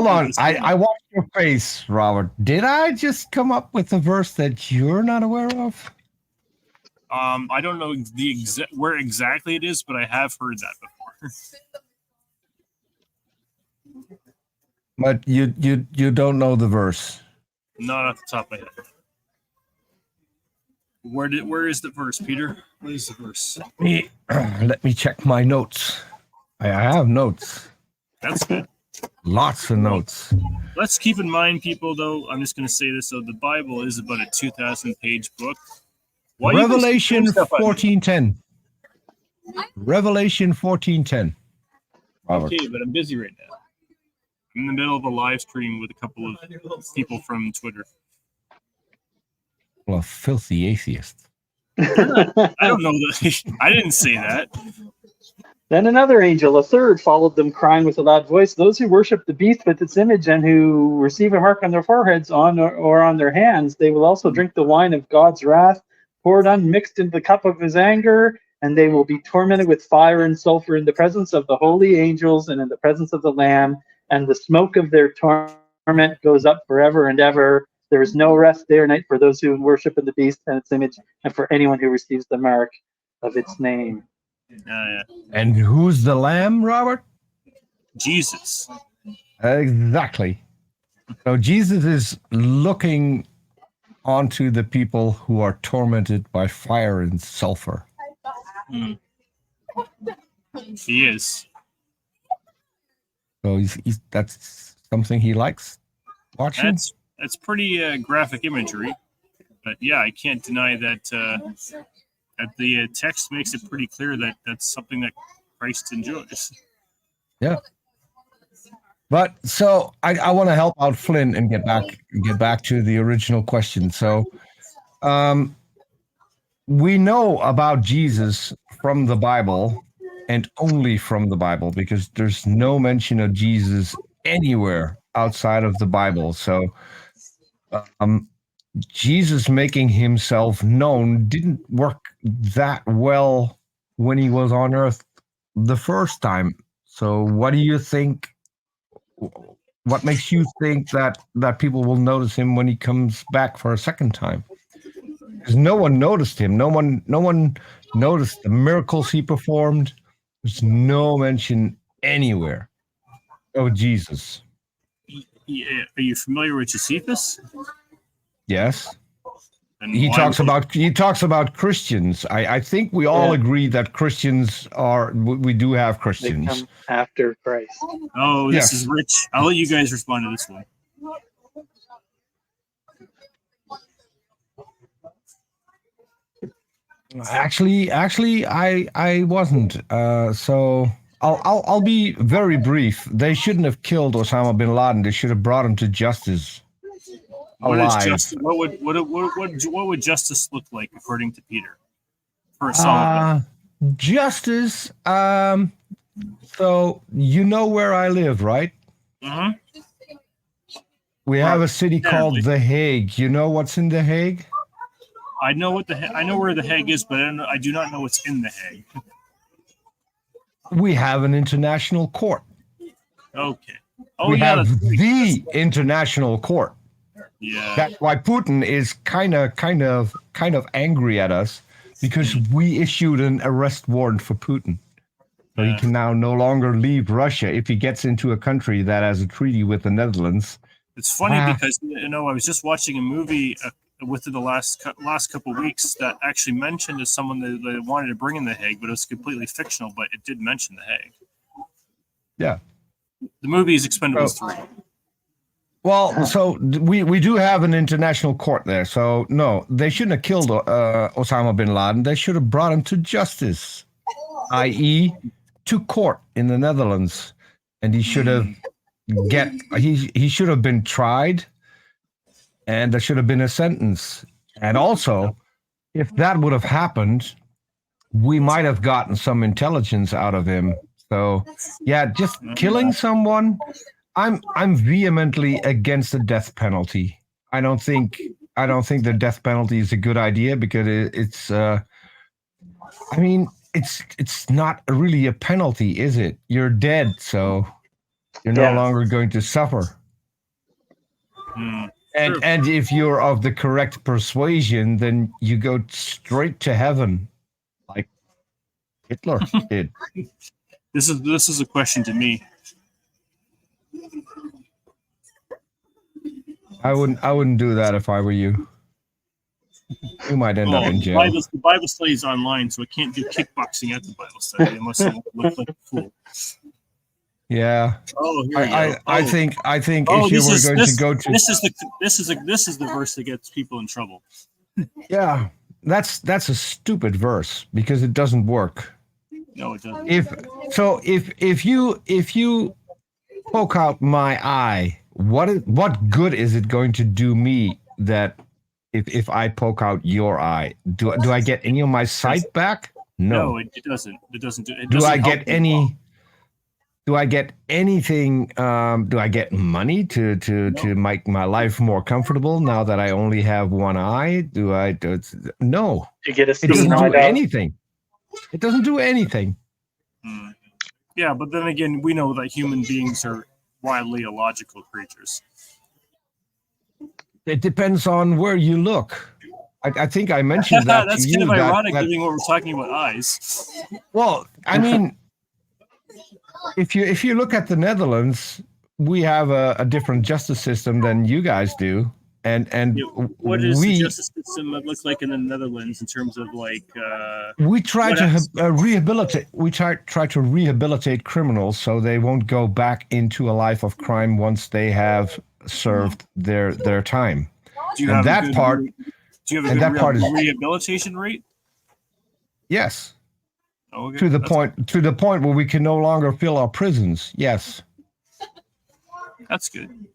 on. I watched your face, Robert. Did I just come up with a verse that you're not aware of? I don't know where exactly it is, but I have heard that before. But you don't know the verse. Not off the top of my head. Where is the verse, Peter? What is the verse? Let me check my notes. I have notes. That's good. Lots of notes. Let's keep in mind, people, though, I'm just going to say this, so the Bible is about a 2,000-page book. Why you guys Revelation keep stuff on me? 14:10. Revelation 14:10. Robert. Okay, but I'm busy right now. I'm in the middle of a live stream with a couple of people from Twitter. Well, a filthy atheist. I don't know that. I didn't say that. Then another angel, a third, followed them, crying with a loud voice, "Those who worship the beast with its image and who receive a mark on their foreheads or on their hands, they will also drink the wine of God's wrath, poured unmixed into the cup of his anger, and they will be tormented with fire and sulfur in the presence of the holy angels and in the presence of the Lamb, and the smoke of their torment goes up forever and ever. There is no rest day or night for those who worship in the beast and its image, and for anyone who receives the mark of its name." Yeah. And who's the lamb, Robert? Jesus. Exactly. So Jesus is looking onto the people who are tormented by fire and sulfur. Mm. He is. So he's that's something he likes watching. That's pretty graphic imagery, but yeah, I can't deny that that the text makes it pretty clear that that's something that Christ enjoys. Yeah. But so I want to help out Flynn and get back to the original question. So we know about Jesus from the Bible and only from the Bible, because there's no mention of Jesus anywhere outside of the Bible. So Jesus making himself known didn't work that well when he was on earth the first time. So what do you think? What makes you think that people will notice him when he comes back for a second time? Because no one noticed him. No one noticed the miracles he performed. There's no mention anywhere of Jesus. Are you familiar with Josephus? Yes. And He why talks about Christians. I think we all agree that Christians are. We do have They Christians. come after Christ. Oh, this Yes. is rich. I'll let you guys respond to this one. Actually, I wasn't. So I'll be very brief. They shouldn't have killed Osama bin Laden. They should have brought him to justice alive. What would justice look like according to Peter for Solomon? Justice. So you know where I live, right? Uh-huh. We have a city Apparently. called The Hague. You know what's in The Hague? I know where the Hague is, but I do not know what's in the Hague. We have an international court. Okay. Oh, We yeah. have That's right. the international court. Yeah. That's why Putin is kind of angry at us, because we issued an arrest warrant for Putin. So he can now no longer leave Russia if he gets into a country that has a treaty with the Netherlands. It's funny because I was just watching a movie within the last couple of weeks that actually mentioned as someone that they wanted to bring in the Hague, but it was completely fictional. But it did mention the Hague. Yeah. The movie is Expendables 3. Well, so we do have an international court there. So no, they shouldn't have killed Osama bin Laden. They should have brought him to justice, i.e., to court in the Netherlands, and he should have he should have been tried, and there should have been a sentence. And also, if that would have happened, we might have gotten some intelligence out of him. So yeah, just killing someone. I'm vehemently against the death penalty. I don't think the death penalty is a good idea, because it's it's not really a penalty, is it? You're dead, so you're no longer going to suffer. And if you're of the correct persuasion, then you go straight to heaven, like Hitler did. This is a question to me. I wouldn't do that if I were you. You might end up in jail. The Bible study is online, so I can't do kickboxing at the Bible study. I must look like a fool. Yeah. Oh, here we go. I think Oh, if you this were is going this, to go to this is the verse that gets people in trouble. yeah, that's a stupid verse because it doesn't work. No, it doesn't. If you poke out my eye, what good is it going to do me that if I poke out your eye? Do I get any of my sight back? No, No. it doesn't. It doesn't do. It Do doesn't I help get you at all. any? Do I get anything? Do I get money to make my life more comfortable now that I only have one eye? No. You get a It doesn't do steam anything. It doesn't do anything. Hmm. Yeah, but then again, we know that human beings are wildly illogical creatures. It depends on where you look. I think I mentioned that That's to kind you. of ironic, that, given what we're talking about eyes. well, I mean, if you look at the Netherlands, we have a different justice system than you guys do, and Yeah, what does the we justice system look like in the Netherlands in terms of like? we try what to else? rehabilitate. We try to rehabilitate criminals so they won't go back into a life of crime once they have served their time. Do you And have that a good, part- Do you have a and good that part is- rehabilitation rate? Yes, Oh, okay. to the That's- point where we can no longer fill our prisons. Yes. That's good.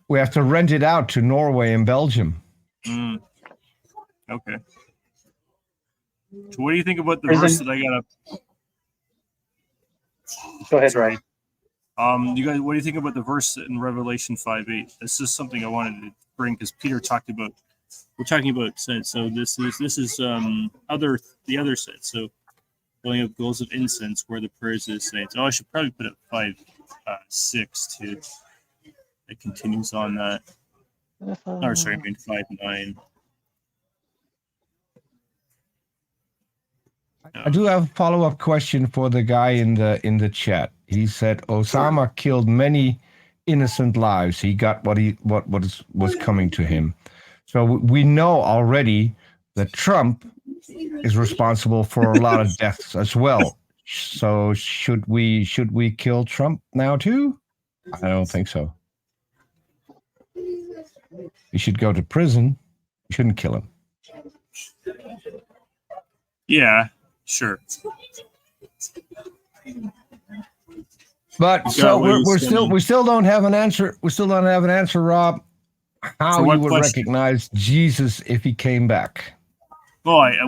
We have to rent it out to Norway and Belgium. Mm. Okay. So what do you think about the Prison- verse that I got up? Go ahead, Sorry. Ryan. You guys, what do you think about the verse in Revelation 5:8? This is something I wanted to bring because Peter talked about. We're talking about sense. So this is the other sense. So going up goals of incense where the prayers of the saints. Oh, I should probably put it 5:6 too. It continues on that. Or sorry, I mean 5:9. I do have a follow-up question for the guy in the chat. He said Osama killed many innocent lives. He got what was coming to him. So we know already that Trump is responsible for a lot of deaths as well. So should we kill Trump now too? I don't think so. He should go to prison. We shouldn't kill him. Yeah, sure. But so we still don't have an answer. We still don't have an answer, Rob. How For what you would question? recognize Jesus if he came back? Well, I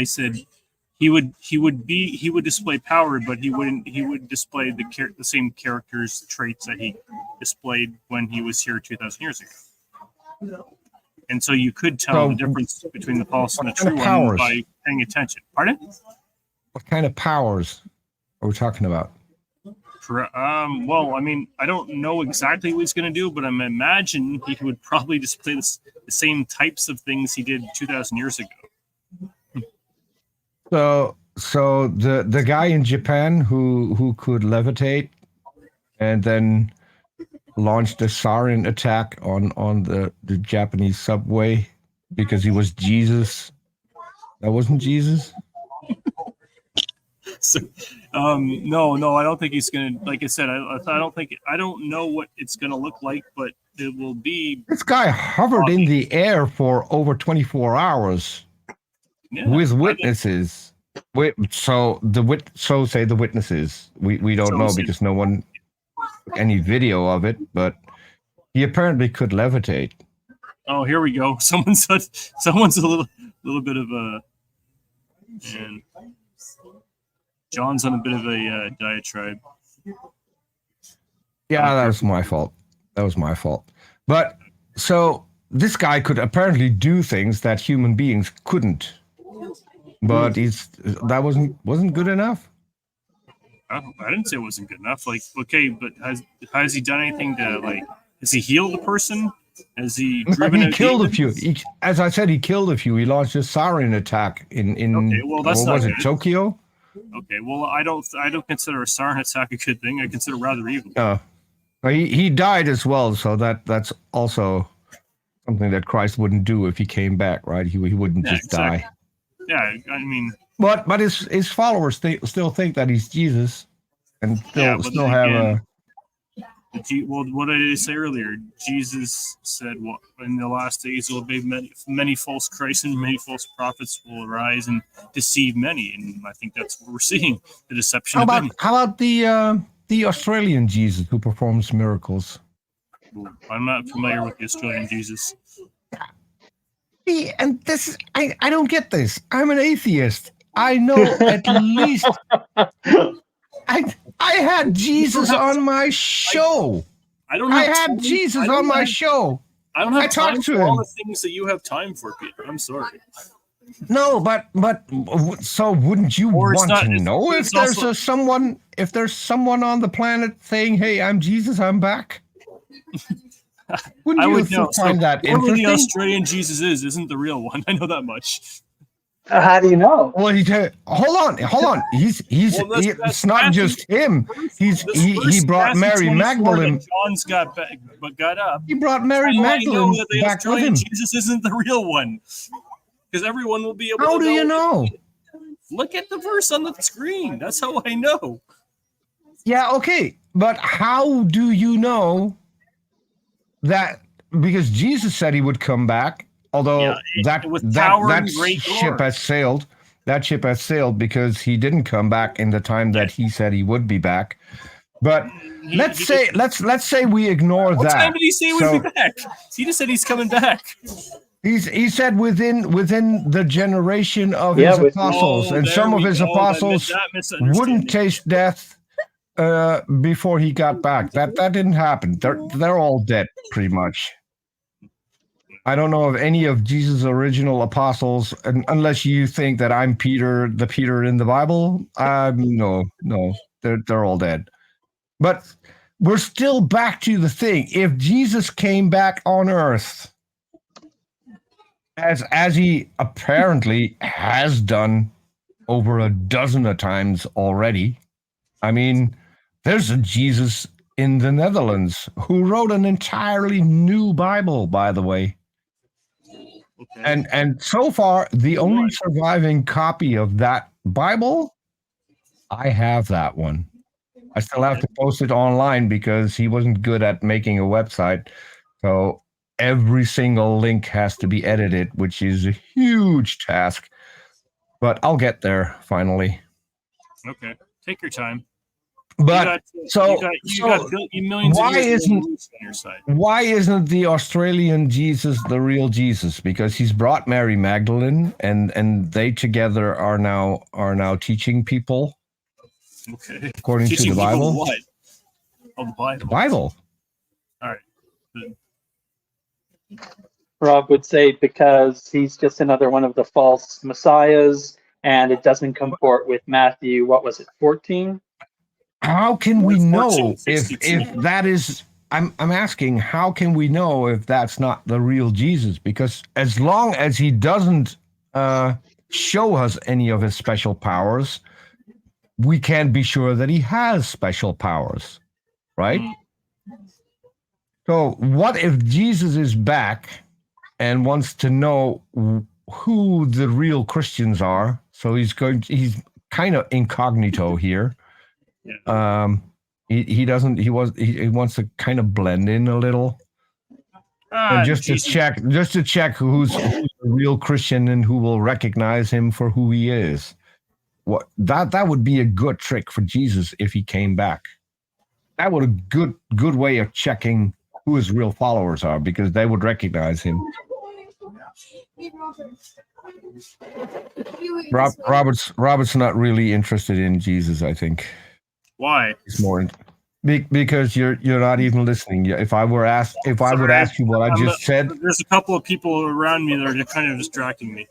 said he would display power, but he would display the same characters, traits that he displayed when he was here 2,000 years ago. And so you could tell the difference between the false and the true one by paying attention. Pardon? What kind of powers are we talking about? Well, I mean, I don't know exactly what he's going to do, but I'm imagine he would probably display the same types of things he did 2,000 years ago. So the guy in Japan who could levitate and then launched a sarin attack on the Japanese subway because he was Jesus. That wasn't Jesus? So, no, I don't think he's gonna. Like I said, I don't know what it's gonna look like, but it will be. This guy hovered in the air for over 24 hours with witnesses. So say the witnesses. We don't know because no one any video of it, but he apparently could levitate. Oh, here we go. Someone's a little bit of a. And John's on a bit of a diatribe. Yeah, that was my fault. But so this guy could apparently do things that human beings couldn't. But that wasn't good enough. I didn't say it wasn't good enough. Like, okay, but has he done anything to like? Has he healed a person? Has he driven? He killed a few. As I said, he killed a few. He launched a sarin attack in Okay, well, that's what not was it, good. Tokyo? Okay, well, I don't consider a sarin attack a good thing. I consider it rather evil. He died as well, so that's also something that Christ wouldn't do if he came back, right? He wouldn't just die. Yeah, I mean, But his followers still think that he's Jesus, and yeah, but still then have again, a. well, what did I say earlier? Jesus said, "What in the last days will be many false Christs and many false prophets will arise and deceive many." And I think that's what we're seeing: the deception of many. How about the Australian Jesus who performs miracles? I'm not familiar with the Australian Jesus. See, and I don't get this. I'm an atheist. I know at least I had Jesus on my show. I don't I have had time. Jesus on my show. I don't have I time talked to for all him. the things that you have time for, Peter. I'm sorry. No, but so wouldn't you Or it's want not- to it's- know it's if there's also- someone on the planet saying, "Hey, I'm Jesus, I'm back"? Wouldn't I you would know. find that whoever the interesting? Australian Jesus isn't the real one. I know that much. How do you know? Well, hold on. It's not Matthew- just him. He Verse brought Matthew Mary 24 Magdalene. that John's got back, but got up. He brought Mary How do I Magdalene know that the back with Australian him. Jesus isn't the real one? Because everyone will be able How to do you know? Look at the verse on the screen. That's how I know. Yeah, okay, but how do you know that? Because Jesus said he would come back, although Yeah, with power that and great ship glory. has sailed. That ship has sailed because he didn't come back in the time that he said he would be back. But let's say we ignore What that. time did he say he would be back? He just said he's coming back. He said within the generation of Yeah, his with- apostles, Oh, and there some of we his go. apostles That misunderstanding. wouldn't taste death before he got back. That didn't happen. They're all dead pretty much. I don't know of any of Jesus' original apostles, unless you think that I'm Peter, the Peter in the Bible. No, they're all dead. But we're still back to the thing. If Jesus came back on earth, as he apparently has done over a dozen of times already, I mean, there's a Jesus in the Netherlands who wrote an entirely new Bible, by the way. Okay. And so far, the only surviving copy of that Bible, I have that one. I still have to post it online because he wasn't good at making a website. So every single link has to be edited, which is a huge task. But I'll get there finally. Okay. Take your time. But you got millions why of years isn't- on your side. why isn't the Australian Jesus the real Jesus? Because he's brought Mary Magdalene, and they together are now teaching people Okay. according to Teaching the people Bible. what? Oh, the Bible. The Bible. All right. Good. Rob would say because he's just another one of the false messiahs, and it doesn't comport with Matthew. What was it, 14? How can we know if 1462. that is? I'm asking. How can we know if that's not the real Jesus? Because as long as he doesn't show us any of his special powers, we can't be sure that he has special powers, right? So what if Jesus is back and wants to know who the real Christians are? So he's kind of incognito here. Yeah. He wants to kind of blend in a little. And just Jesus. to check who's the real Christian and who will recognize him for who he is. What that would be a good trick for Jesus if he came back. That would a good way of checking who his real followers are, because they would recognize him. Robert's not really interested in Jesus, I think. Why? He's more because you're not even listening. If I would ask you what I just said, There's a couple of people around me that are kind of distracting me.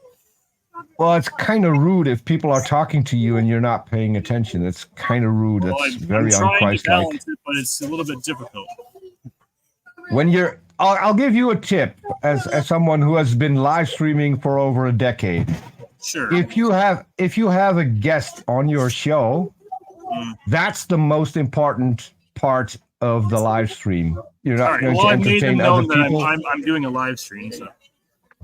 well, it's kind of rude if people are talking to you and you're not paying attention. That's kind of rude. That's I'm very trying to unchristlike. balance it, but it's a little bit difficult. When I'll give you a tip as someone who has been live streaming for over a decade. Sure. If you have a guest on your show, that's the most important part of the live stream. You're not All right. going Well, to I've made them entertain other known that people. I'm doing a live stream. So.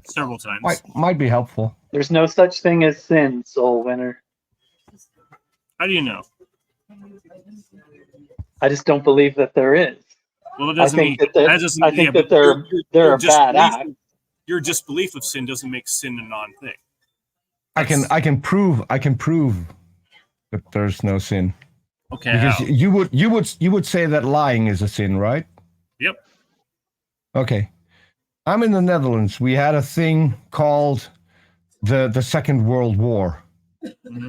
several times. Might be helpful. There's no such thing as sin, soul winner. How do you know? I just don't believe that there is. Well, it I doesn't mean think that, that doesn't. I think yeah, that but they're your a bad disbelief act. Your disbelief of sin doesn't make sin a non-thing. I can prove that there's no sin. Okay. Because How? you would say that lying is a sin, right? Yep. Okay. I'm in the Netherlands. We had a thing called the Second World War,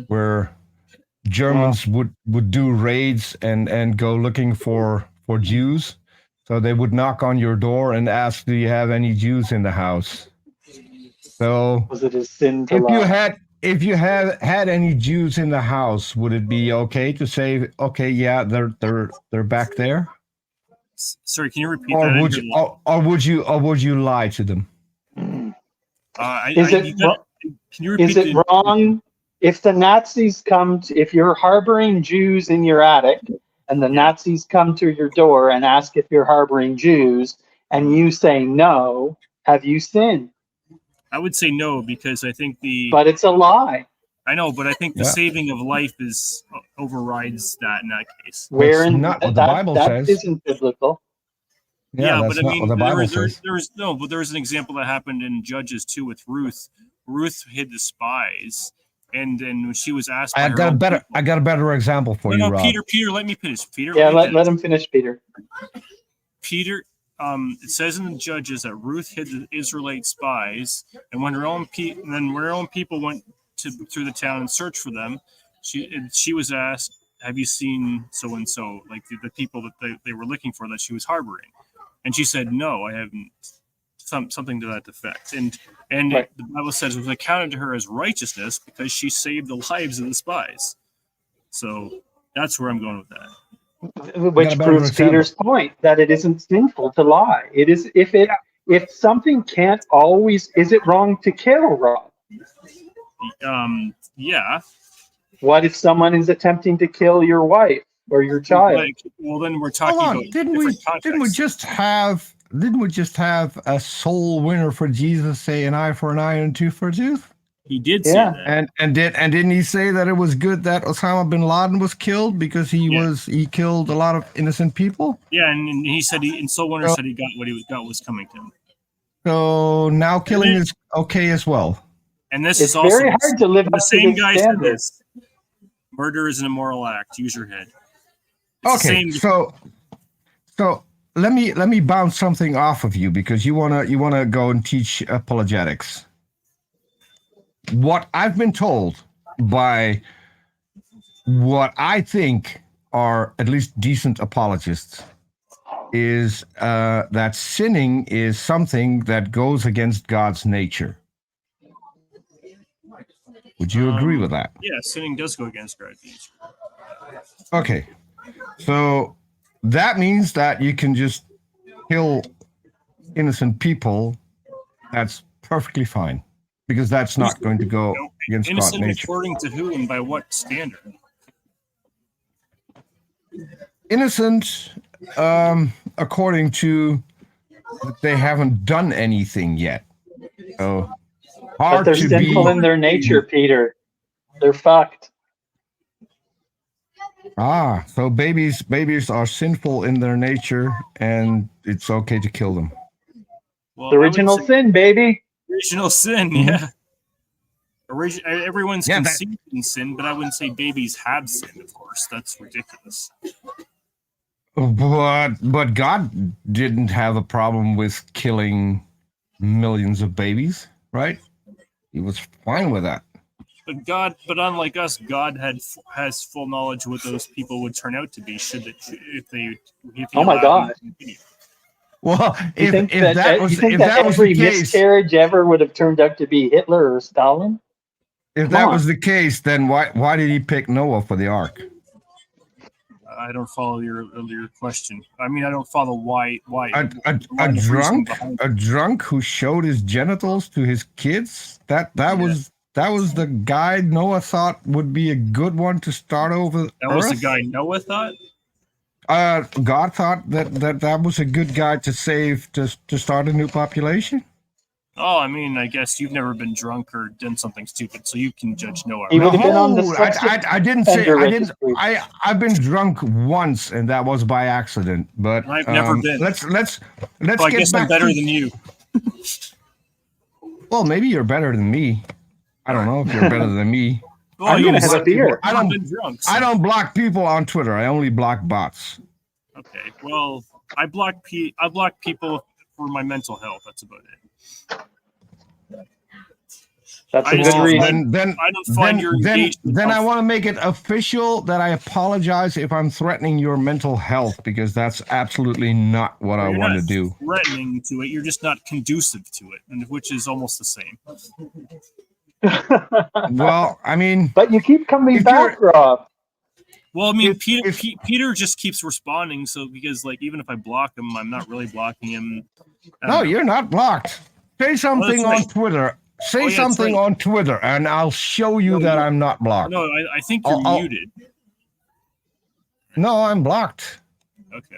where Germans would do raids and go looking for Jews. So they would knock on your door and ask, "Do you have any Jews in the house?" So Was it a sin to lie? if you have had any Jews in the house, would it be okay to say, "Okay, yeah, they're back there"? Sorry, can you repeat Or that? would you would you lie to them? Can you repeat Is it wrong if the Nazis if you're harboring Jews in your attic and the Nazis come to your door and ask if you're harboring Jews and you say no, have you sinned? I would say no, because I think But it's a lie. I know, but I think the saving of life overrides that in that case. Where That's in not what the Bible that says. isn't biblical. Yeah, but that's not what the Bible says. There's an example that happened in Judges 2 with Ruth. Ruth hid the spies, and then when she was asked, I got a better example for you, Rob. Peter, let me finish. Peter, Let him finish, Peter. Peter, it says in the Judges that Ruth hid the Israelite spies, and when her own people went through the town and searched for them, she was asked, "Have you seen so and so?" Like the people that they were looking for that she was harboring, and she said, "No, I haven't." Something to that effect, and the Bible says it was accounted to her as righteousness because she saved the lives of the spies. So that's where I'm going with that. Which proves Peter's point that it isn't sinful to lie. It is if something can't always. Is it wrong to kill, Rob? Yeah. What if someone is attempting to kill your wife or your child? Well, then we're talking about didn't we just have a soul winner for Jesus say an eye for an eye and a tooth for a tooth? He did say that. And didn't he say that it was good that Osama bin Laden was killed because he killed a lot of innocent people? Yeah, and he said Soul Winner said he got what he got was coming to him. So now killing is okay as well. And this it's is also very hard to live up the same to guy this said this. Murder is an immoral act. Use your head. It's so let me bounce something off of you because you wanna go and teach apologetics. What I've been told by what I think are at least decent apologists is that sinning is something that goes against God's nature. Would you agree with that? Yeah, sinning does go against God's nature. Okay. So that means that you can just kill innocent people. That's perfectly fine because that's not going to go against God's nature. Innocent according to who and by what standard? Innocent according to they haven't done anything yet. So but they're sinful in their nature, Peter. They're fucked. So babies are sinful in their nature, and it's okay to kill them. Well, the original sin, baby. Original sin, yeah. Everyone's conceived in sin, but I wouldn't say babies have sinned. Of course, that's ridiculous. But God didn't have a problem with killing millions of babies, right? He was fine with that. But unlike us, God has full knowledge what those people would turn out to be if they oh my God. Well, if that was every miscarriage ever would have turned out to be Hitler or Stalin? If that was the case, then why did he pick Noah for the ark? I don't follow your question. I mean, I don't follow why. A drunk who showed his genitals to his kids. That was the guy Noah thought would be a good one to start over. That was the guy Noah thought. God thought that was a good guy to save to start a new population. Oh, I mean, I guess you've never been drunk or done something stupid, so you can judge no He would already. have been on the No, sex I didn't say offender I didn't. registry. I've been drunk once, and that was by accident. But I've never been. Let's So I get guess I'm back better to. than you. Well, maybe you're better than me. I don't know if you're better than me. Well, I'm you gonna have a block people. beer. I don't been drunk. So. I don't block people on Twitter. I only block bots. Okay. Well, I block people for my mental health. That's about it. That's I a just good don't reason. I don't find your engagement. Then I want to make it official that I apologize if I'm threatening your mental health, because that's absolutely not what I You're want not to do. threatening to it. You're just not conducive to it, and which is almost the same. Well, I mean, But you keep coming if back, you're- Rob. Well, I mean, If- Peter just keeps responding. So because like even if I block him, I'm not really blocking him. I don't no, know. you're not blocked. Say something right. on Twitter. Say Oh, yeah, that's something right. on Twitter, and I'll show you No, that you're- I'm not blocked. No, I think you're I'll- muted. No, I'm blocked. Okay.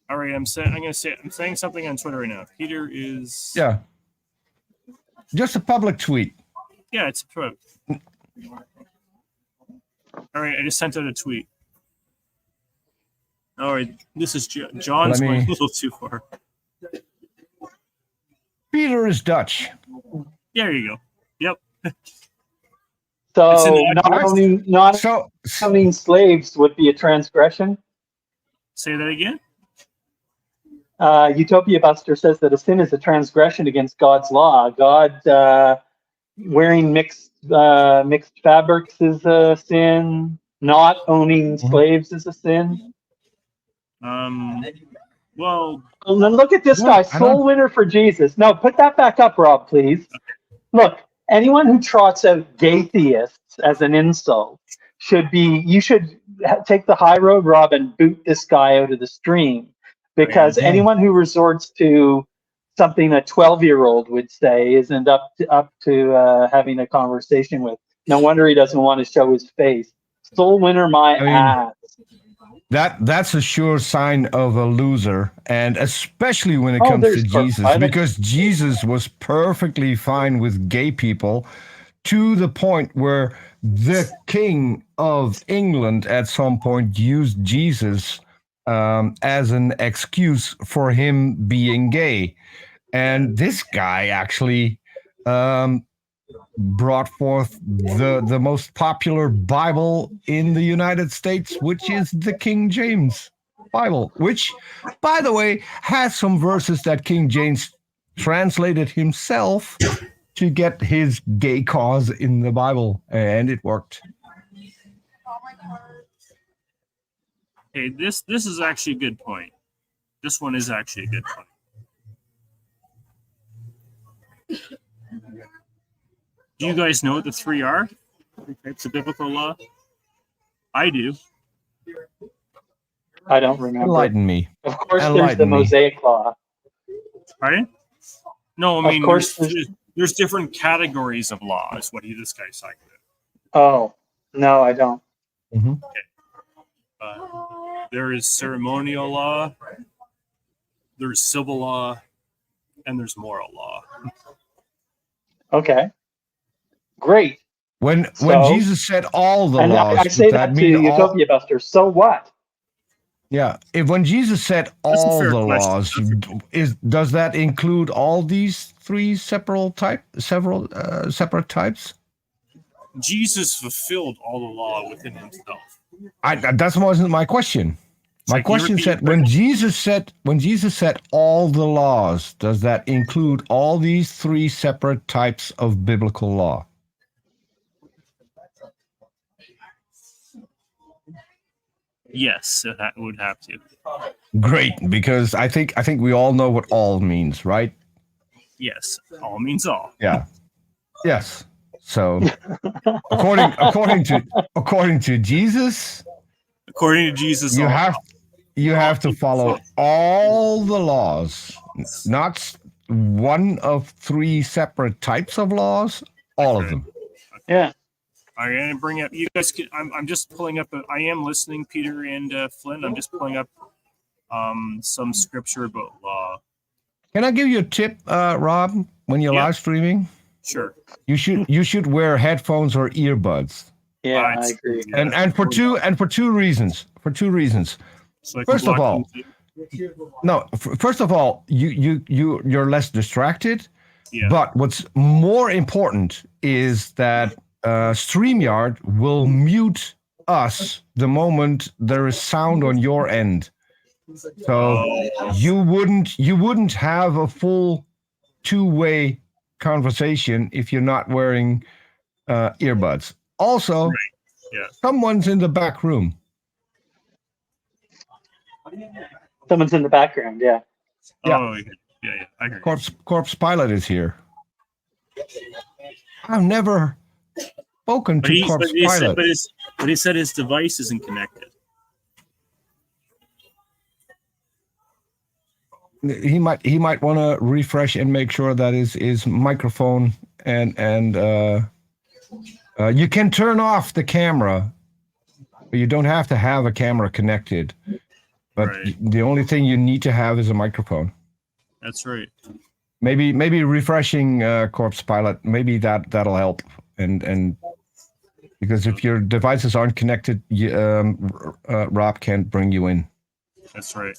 All right, I'm saying something on Twitter right now. Peter is Yeah. Just a public tweet. Yeah, it's a tweet. All right, I just sent out a tweet. All right, this is John's going a little too far. Peter is Dutch. There you go. Yep. So not So owning slaves would be a transgression. Say that again. Utopia Buster says that a sin is a transgression against God's law. God wearing mixed fabrics is a sin. Not owning slaves is a sin. Well, And then look at this guy, soul winner for Jesus. No, put that back up, Rob, please. Look, anyone who trots out gay theists as an insult you should take the high road, Rob, and boot this guy out of the stream. Because anyone who resorts to something a 12-year-old would say isn't up to having a conversation with. No wonder he doesn't want to show his face. Soul winner, ass. That's a sure sign of a loser, and especially when it comes to Jesus, because Jesus was perfectly fine with gay people, to the point where the King of England at some point used Jesus as an excuse for him being gay. And this guy actually brought forth the most popular Bible in the United States, which is the King James Bible, which, by the way, has some verses that King James translated himself to get his gay cause in the Bible, and it worked. hey, this is actually a good point. This one is actually a good point. Do you guys know what the three are? Three types of biblical law? I do. I don't remember. Enlighten me. Of course, there's the Mosaic Law. Pardon? No, I mean, of course, there's different categories of law, is what this guy's talking about. Oh, no, I don't. Mm-hmm. Okay. There is ceremonial law, there's civil law, and there's moral law. Okay. Great. When Jesus said all the laws, I say that to Utopia Buster. So what? Yeah, when Jesus said all the laws, does that include all these three separate types? Jesus fulfilled all the law within himself. That wasn't my question. My question said when Jesus said all the laws, does that include all these three separate types of biblical law? Yes, it would have to. Great, because I think we all know what all means, right? Yes, all means all. Yeah. Yes. So, according to Jesus, you have to follow all the laws, not one of three separate types of laws, all of them. Yeah. I'm going to bring up, you guys can, I'm just pulling up, I am listening, Peter and Flynn, I'm just pulling up some scripture about law. Can I give you a tip, Rob? When you're Yeah. live streaming, Sure. you should wear headphones or earbuds. Yeah, Right. I agree. Yeah. And for two reasons. So I can First of block all, first of all, you're less distracted. Yeah. But what's more important is that StreamYard will mute us the moment there is sound on your end. So you wouldn't have a full two-way conversation if you're not wearing earbuds. Also, Yeah. someone's in the back room. Someone's in the background. Yeah. Yeah. Oh, yeah. I hear you. Corpse Pilot is here. I've never spoken to Corpse Pilot. But he said his device isn't connected. He might want to refresh and make sure that his microphone and you can turn off the camera, but you don't have to have a camera connected. But the only thing you need to have is a microphone. That's right. Maybe refreshing Corpse Pilot. Maybe that'll help. And because if your devices aren't connected, Rob can't bring you in. That's right.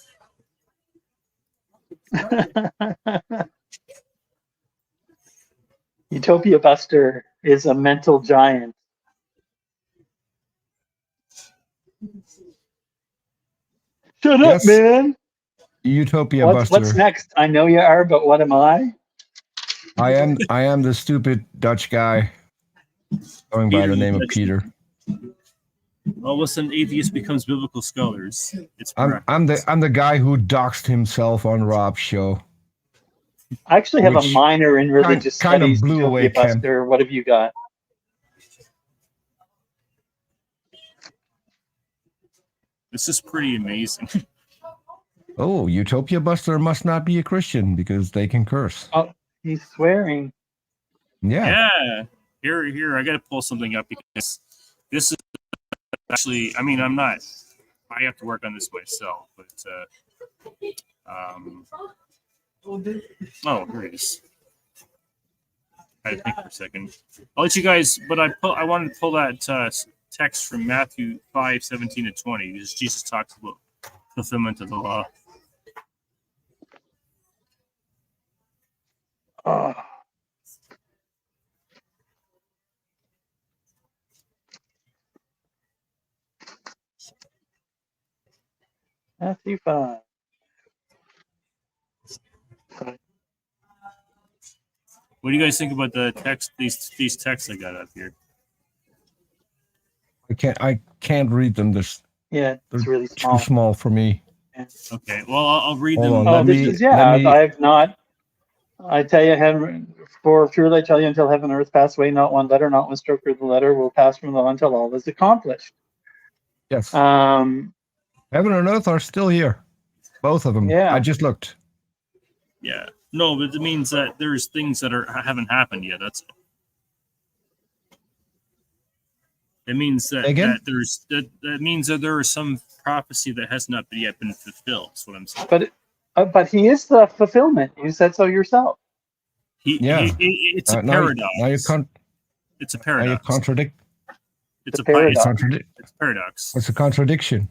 Utopia Buster is a mental giant. Shut up, Yes. man. Utopia What's Buster. next? I know you are, but what am I? I am the stupid Dutch guy going by the name of Peter. All of a sudden, atheist becomes biblical scholars. It's I'm the guy who doxed himself on Rob's show. I actually have a Which minor in religious kind of studies. blew Utopia away Ken. Buster. What have you got? This is pretty amazing. Oh, Utopia Buster must not be a Christian because they can curse. Oh, he's swearing. Yeah. Yeah. Here, I got to pull something up because this is actually. I mean, I'm not. I have to work on this myself, but oh, here it is. I had to think for a second. I'll let you guys, but I wanted to pull that text from Matthew 5:17-20. Because Jesus talks about fulfillment of the law. Oh. Matthew 5. What do you guys think about the text? These texts I got up here. I can't read them. Yeah, it's They're really too small. small for me. Okay, well I'll read Hold them. on, Oh, I've not. I tell you, heaven, for truly I tell you, until heaven and earth pass away, not one letter, not one stroke of the letter will pass from the law until all is accomplished. Yes. Um, Heaven and earth are still here. Both of them. Yeah. I just looked. Yeah, no, but it means that there's things that haven't happened yet. That's all. It means that, Again? that means that there is some prophecy that has not yet been fulfilled. That's what I'm saying. but he is the fulfillment. You said so yourself. It's a paradox. It's a Now you paradox. contradict. It's a paradox. It's a paradox. It's a contradiction.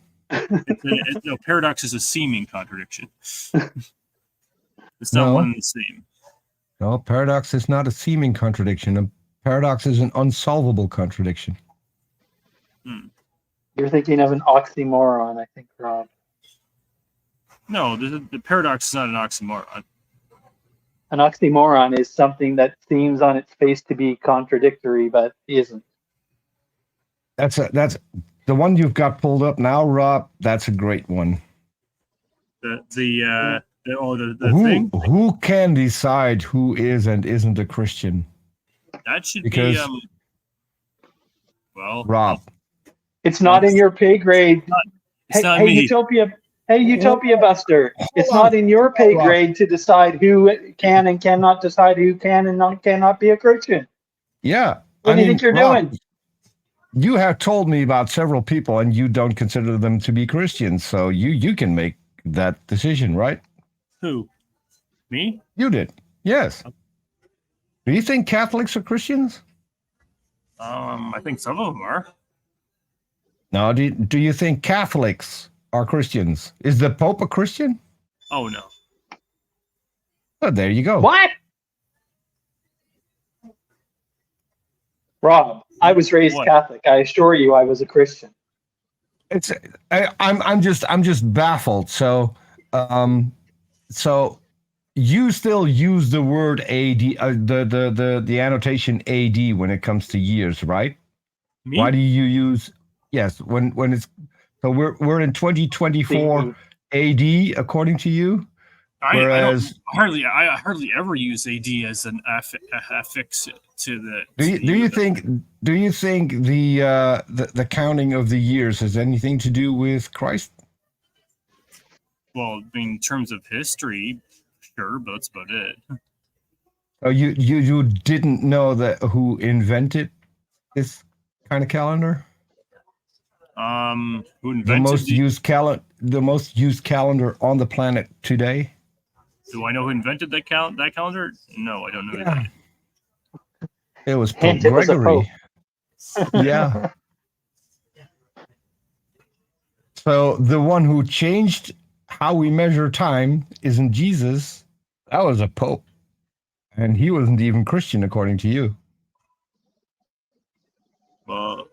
No, paradox is a seeming contradiction. It's not No. one and the same. No, paradox is not a seeming contradiction. A paradox is an unsolvable contradiction. You're thinking of an oxymoron, I think, Rob. No, the paradox is not an oxymoron. An oxymoron is something that seems on its face to be contradictory, but isn't. That's the one you've got pulled up now, Rob. That's a great one. The thing Who can decide who is and isn't a Christian? that should Because- be well, Rob. It's not in your pay grade. it's not hey, me. Utopia Buster. It's not in your pay grade to decide who can and cannot decide who can and cannot be a Christian. Yeah. What do you think you're Rob, doing? You have told me about several people and you don't consider them to be Christians, so you can make that decision, right? Who? Me? You did. Yes. Do you think Catholics are Christians? I think some of them are. No. Do you think Catholics are Christians? Is the Pope a Christian? Oh no. Oh, there you go. What? Rob, I was raised What? Catholic. I assure you, I was a Christian. It's I'm just baffled. So so you still use the word AD, the annotation AD when it comes to years, right? Me? Why do you use yes when it's so we're in 2024 AD according to you? Whereas I hardly ever use AD as an affix to the. do you think the counting of the years has anything to do with Christ? Well, in terms of history, sure, but that's about it. Oh, you didn't know that who invented this kind of calendar? Who invented the most used calendar on the planet today? Do I know who invented that calendar? No, I don't know. Yeah. It was Pope Hint, it was a Gregory. Yeah. So the one who changed how we measure time isn't Jesus. That was a pope. And he wasn't even Christian, according to you. Well,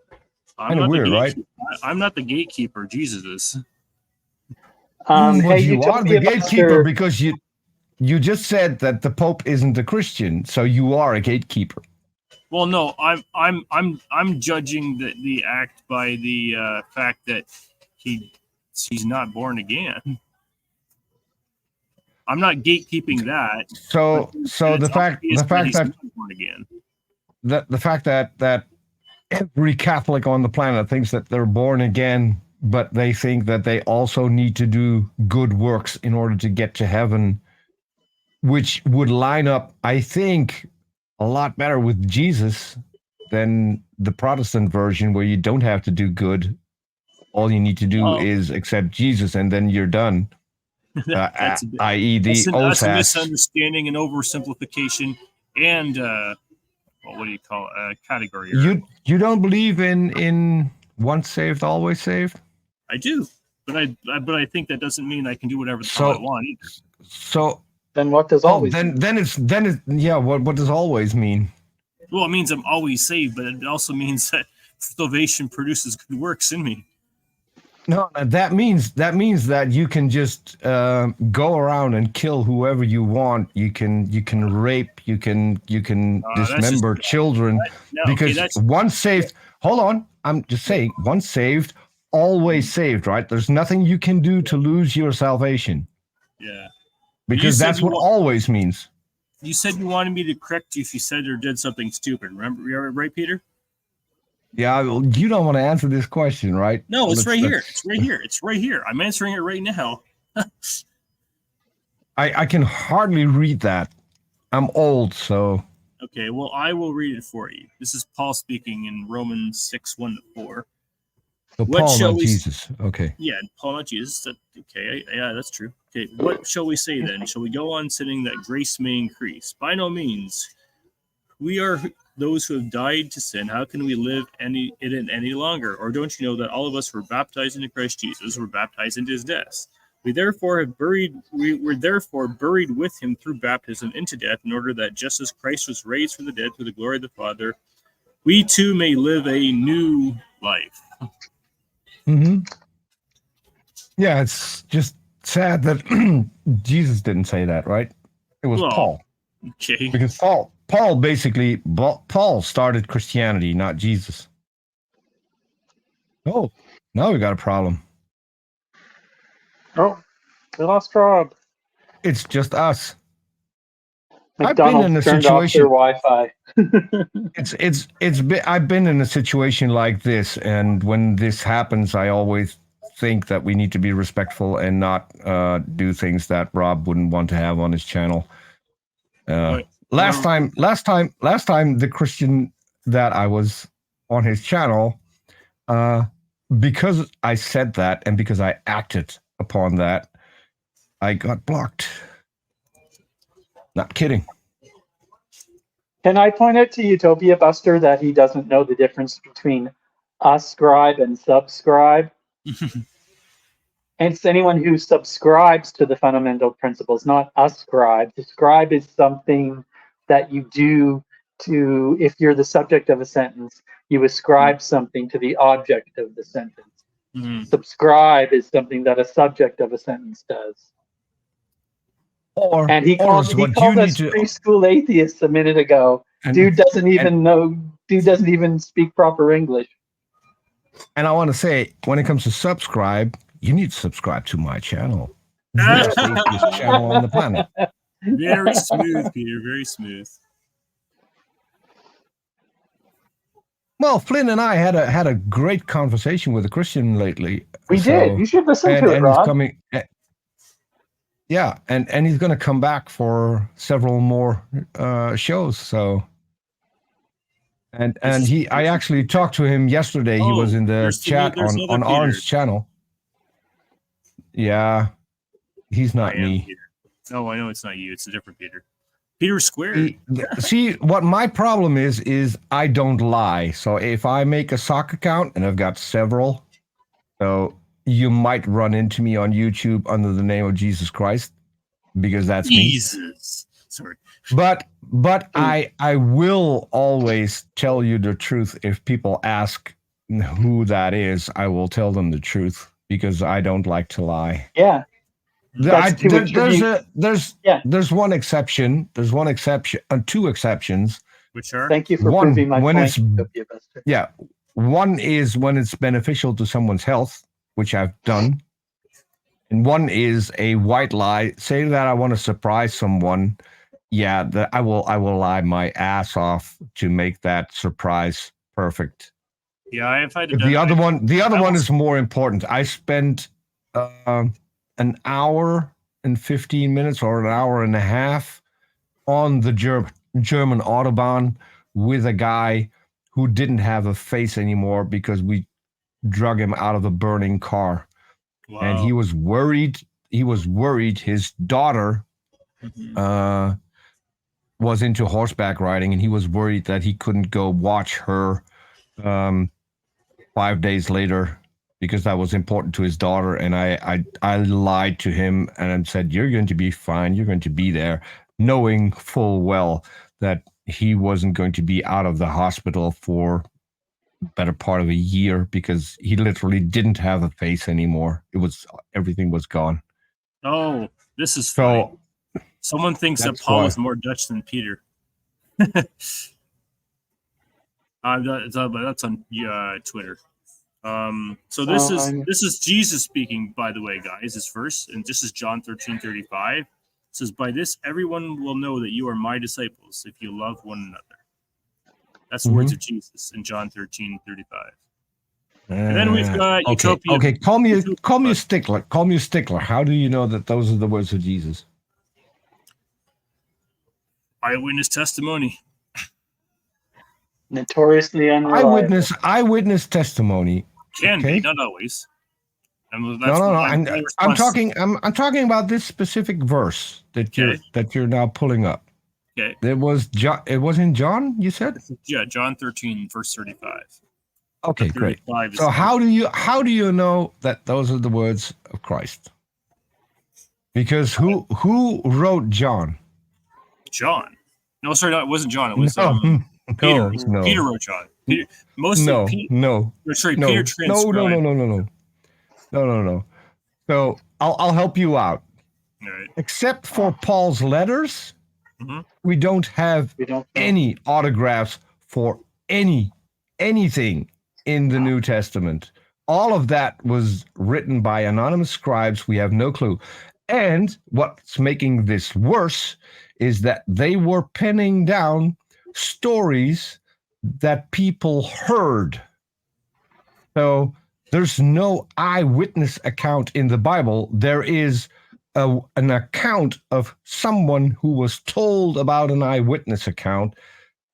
Kind of weird, right? I'm not the gatekeeper. Jesus is. Well, Hey, you are Utopia the gatekeeper Master, because you just said that the Pope isn't a Christian, so you are a gatekeeper. Well, no, I'm judging the act by the fact that he's not born again. I'm not gatekeeping that. So the fact that born again. The fact that every Catholic on the planet thinks that they're born again, but they think that they also need to do good works in order to get to heaven, which would line up, I think, a lot better with Jesus than the Protestant version where you don't have to do good. All you need to do is accept Jesus and then you're done. I.e. the that's a OSAS. misunderstanding and oversimplification and what do you call it? Category error. You don't believe in once saved, always saved? I do, but I think that doesn't mean I can do whatever the hell I want either. So then what does always mean? then it's yeah, what does always mean? Well, it means I'm always saved, but it also means that salvation produces good works in me. No, that means that you can just go around and kill whoever you want. You can rape. You can dismember children because once saved. Hold on, I'm just saying. Once saved, always saved. Right? There's nothing you can do to lose your salvation. Yeah. Because that's what always means. You said you wanted me to correct you if you said or did something stupid. Remember, you're right, Peter? Yeah, you don't want to answer this question, right? No, it's right here. It's right here. It's right here. I'm answering it right now. I can hardly read that. I'm old, so. Okay, well, I will read it for you. This is Paul speaking in Romans 6:1-4. So Paul, not Jesus. Okay. Yeah, Paul, not Jesus. Okay, yeah, that's true. Okay, what shall we say then? Shall we go on sinning that grace may increase? By no means. We are those who have died to sin. How can we live in it any longer? Or don't you know that all of us were baptized into Christ Jesus, were baptized into his death? We were therefore buried with him through baptism into death, in order that just as Christ was raised from the dead through the glory of the Father, we too may live a new life. Mm-hmm. Yeah, it's just sad that Jesus didn't say that, right? It was Paul. Okay. Because Paul started Christianity, not Jesus. Oh, now we got a problem. Oh, we lost Rob. It's just us. McDonald's turned off their Wi-Fi. I've been in a situation like this, and when this happens, I always think that we need to be respectful and not do things that Rob wouldn't want to have on his channel. Last time, the Christian that I was on his channel, because I said that and because I acted upon that, I got blocked. Not kidding. Can I point out to Utopia Buster that he doesn't know the difference between ascribe and subscribe? And it's anyone who subscribes to the fundamental principles, not ascribe. Ascribe is something that you do to, if you're the subject of a sentence, you ascribe something to the object of the sentence. Subscribe is something that a subject of a sentence does. And he called us preschool atheists a minute ago. Dude doesn't even speak proper English. And I want to say, when it comes to subscribe, you need to subscribe to my channel. The safest channel on the planet. Very smooth, Peter. Very smooth. Well, Flynn and I had a great conversation with a Christian lately. We did. You should listen to it, Rob. He's coming. Yeah, and he's going to come back for several more shows. So, I actually talked to him yesterday. He was in the chat on Arn's channel. Yeah, he's not me. Peter. No, I know it's not you. It's a different Peter. Peter Squared. See, what my problem is I don't lie. So if I make a sock account, and I've got several, so you might run into me on YouTube under the name of Jesus Christ, because that's Jesus. Sorry. But I will always tell you the truth. If people ask who that is, I will tell them the truth, because I don't like to lie. Yeah. There's one exception. There's one exception, two exceptions. Which are? Thank you for proving my point. Yeah. One is when it's beneficial to someone's health, which I've done. And one is a white lie. Say that I want to surprise someone. Yeah, I will lie my ass off to make that surprise perfect. Yeah, I've had to. The other one is more important. I spent an hour and 15 minutes or an hour and a half on the German Autobahn with a guy who didn't have a face anymore because we drug him out of a burning car. Wow. And he was worried. His daughter was into horseback riding, and he was worried that he couldn't go watch her 5 days later, because that was important to his daughter. And I lied to him and said, you're going to be fine. You're going to be there, knowing full well that he wasn't going to be out of the hospital for the better part of a year, because he literally didn't have a face anymore. Everything was gone. Oh, this is funny. Someone thinks that Paul is more Dutch than Peter. That's on Twitter. So this is Jesus speaking, by the way, guys. His verse, and this is John 13:35. It says, "By this everyone will know that you are my disciples if you love one another." That's the words of Jesus in John 13:35. And then we've got Utopia. Okay, call me a stickler. Call me a stickler. How do you know that those are the words of Jesus? Eyewitness testimony. Notoriously unreliable. Eyewitness testimony. Can be, not always. No. I'm talking about this specific verse that you're now pulling up. Okay. It was in John, you said? Yeah, John 13, verse 35. Okay, great. So how do you know that those are the words of Christ? Because who wrote John? John. No, sorry, no, it wasn't John. It was Peter. No. Peter wrote John. Peter, No. Peter transcribed. No. So I'll help you out. All right. Except for Paul's letters, we don't have any autographs for anything in the New Testament. All of that was written by anonymous scribes. We have no clue. And what's making this worse is that they were penning down stories that people heard. So there's no eyewitness account in the Bible. There is an account of someone who was told about an eyewitness account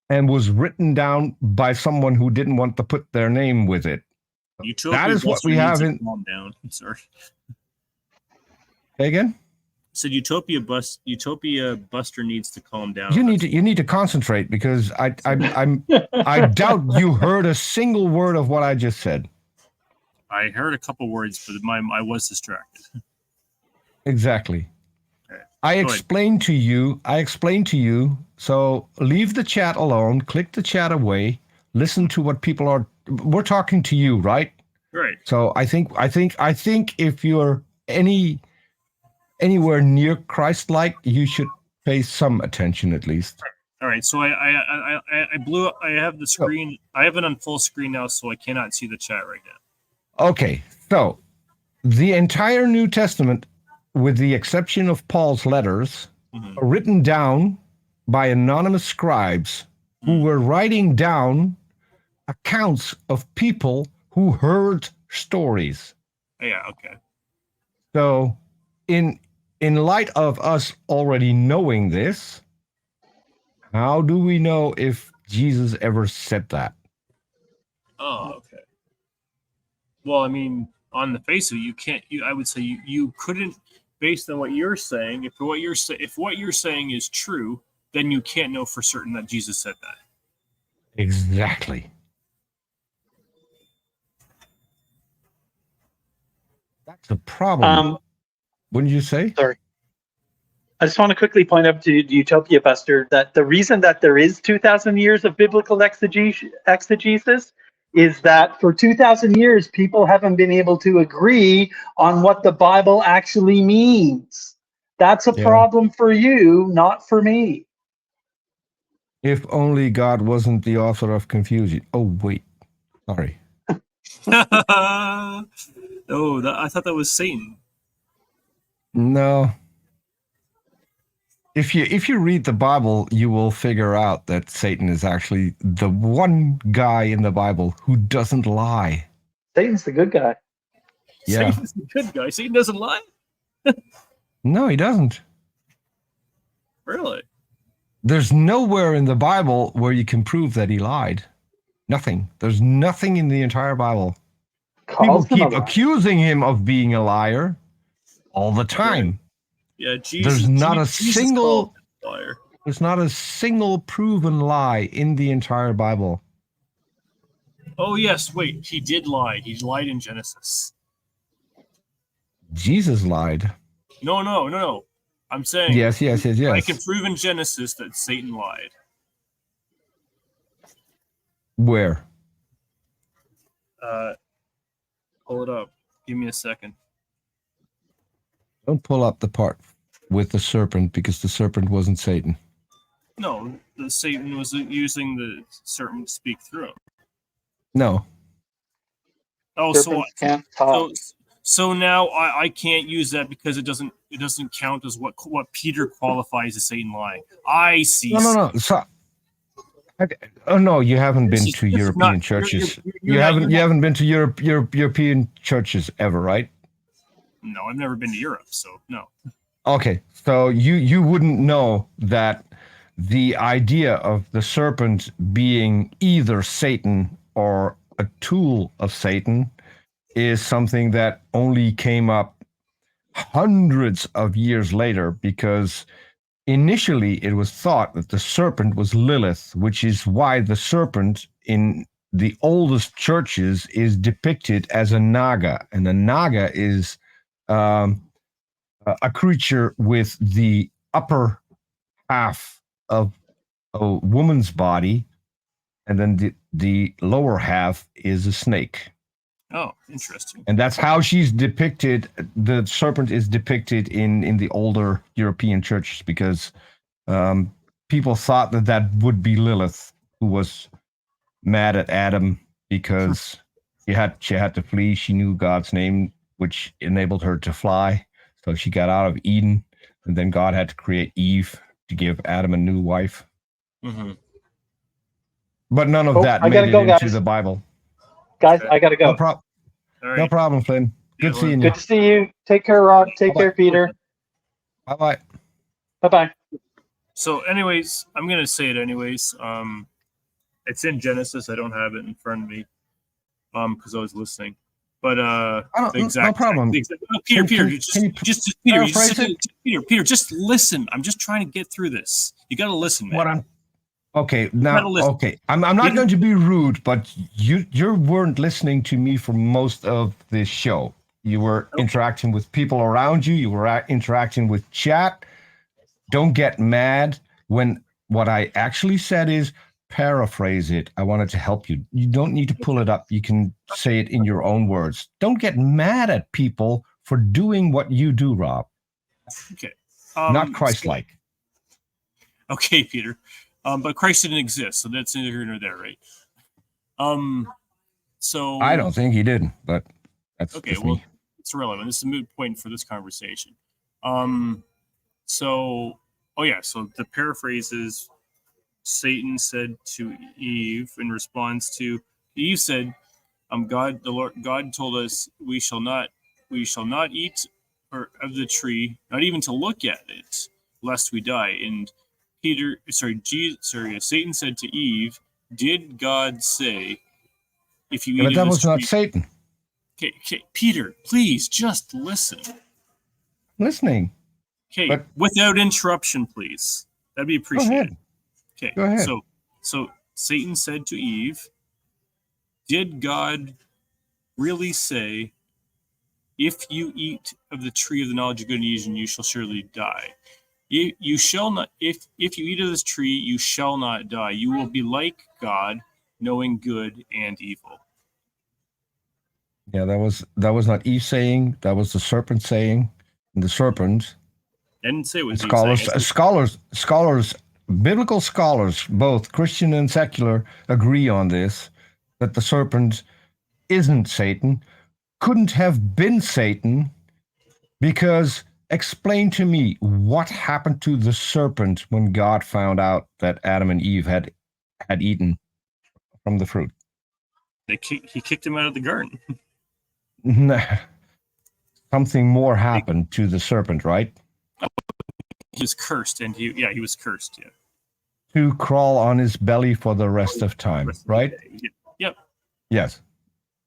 and was written down by someone who didn't want to put their name with it. Utopia that is what we have in. Calm down. I'm sorry. Say again? said Utopia Buster needs to calm down. You need to concentrate because I doubt you heard a single word of what I just said. I heard a couple words, but I was distracted. Exactly. Okay. I explained to you. So leave the chat alone. Click the chat away. Listen to what people are. We're talking to you, right? Right. So I think if you're anywhere near Christ-like, you should pay some attention at least. All right. So I blew up. I have the screen. I have it on full screen now, so I cannot see the chat right now. Okay. So the entire New Testament, with the exception of Paul's letters, are written down by anonymous scribes who were writing down accounts of people who heard stories. Yeah. Okay. So in light of us already knowing this, how do we know if Jesus ever said that? Oh, okay. Well, I mean, on the face of it, you can't. I would say you couldn't, based on what you're saying. If what you're saying is true, then you can't know for certain that Jesus said that. Exactly. That's a problem. Wouldn't you say? Sorry. I just want to quickly point out to Utopia Buster that the reason that there is 2,000 years of biblical exegesis is that for 2,000 years, people haven't been able to agree on what the Bible actually means. That's a problem for you, not for me. If only God wasn't the author of confusion. Oh, wait. Sorry. I thought that was Satan. No. If you read the Bible, you will figure out that Satan is actually the one guy in the Bible who doesn't lie. Satan's the good guy. Yeah. Satan's the good guy. Satan doesn't lie? No, he doesn't. Really? There's nowhere in the Bible where you can prove that he lied. Nothing. There's nothing in the entire Bible. People keep accusing him of being a liar all the time. Yeah, Jesus. There's not a Jesus single liar. There's not a single proven lie in the entire Bible. Oh yes, wait, he did lie. He lied in Genesis. Jesus lied. No. I'm saying Yes. I can prove in Genesis that Satan lied. Where? Pull it up. Give me a second. Don't pull up the part with the serpent because the serpent wasn't Satan. No, the Satan was using the serpent to speak through him. No. Oh, Serpents can't talk. So now I can't use that because it doesn't count as what Peter qualifies as Satan lying. I see. No. So, no, you haven't been to European churches. You haven't been to European churches ever, right? No, I've never been to Europe, so no. Okay, so you wouldn't know that the idea of the serpent being either Satan or a tool of Satan is something that only came up hundreds of years later, because initially it was thought that the serpent was Lilith, which is why the serpent in the oldest churches is depicted as a naga, and a naga is a creature with the upper half of a woman's body, and then the lower half is a snake. Oh, interesting. And that's how she's depicted. The serpent is depicted in the older European churches because people thought that would be Lilith, who was mad at Adam because she had to flee. She knew God's name, which enabled her to fly. So she got out of Eden, and then God had to create Eve to give Adam a new wife. Mm-hmm. But none of that made it into the Bible. Guys, I gotta go. No problem, Flynn. Good seeing you. Good to see you. Take care, Rod. Take care, Peter. Bye-bye. Bye-bye. So anyways, I'm going to say it anyways. It's in Genesis. I don't have it in front of me because I was listening. But I don't, the exact no problem. the exact, no, Peter, Can you Peter, just listen. I'm just trying to get through this. You got to listen, man. What I'm okay You now. gotta listen. Okay, I'm not going to be rude, but you weren't listening to me for most of this show. You were interacting with people around you. You were interacting with chat. Don't get mad when what I actually said is paraphrase it. I wanted to help you. You don't need to pull it up. You can say it in your own words. Don't get mad at people for doing what you do, Rob. Okay. Not Christ-like. Okay, Peter. But Christ didn't exist, so that's neither here nor there, right? So I don't think he did, but that's okay. just Well, me. it's irrelevant. This is a moot point for this conversation. So the paraphrase is Satan said to Eve in response to Eve said, God, the Lord God told us we shall not eat of the tree, not even to look at it, lest we die. And Satan said to Eve, did God say, if you Yeah, eat but of that this was not tree? Satan. Okay, Peter, please just listen. Listening. Okay, But without interruption, please. That'd be go appreciated. ahead. Okay, Go ahead. so Satan said to Eve, did God really say, if you eat of the tree of the knowledge of good and evil, you shall surely die? You shall not, if you eat of this tree, you shall not die. You will be like God, knowing good and evil. Yeah, that was not Eve saying. That was the serpent saying. And the serpent. I didn't say it was Eve Scholars, saying. I said, scholars, biblical scholars, both Christian and secular, agree on this, that the serpent isn't Satan, couldn't have been Satan, because explain to me what happened to the serpent when God found out that Adam and Eve had eaten from the fruit. he kicked him out of the garden. Something more happened to the serpent, right? He was cursed, and he was cursed. Yeah. To crawl on his belly for the rest of time, Rest of the right? day. Yep. Yes.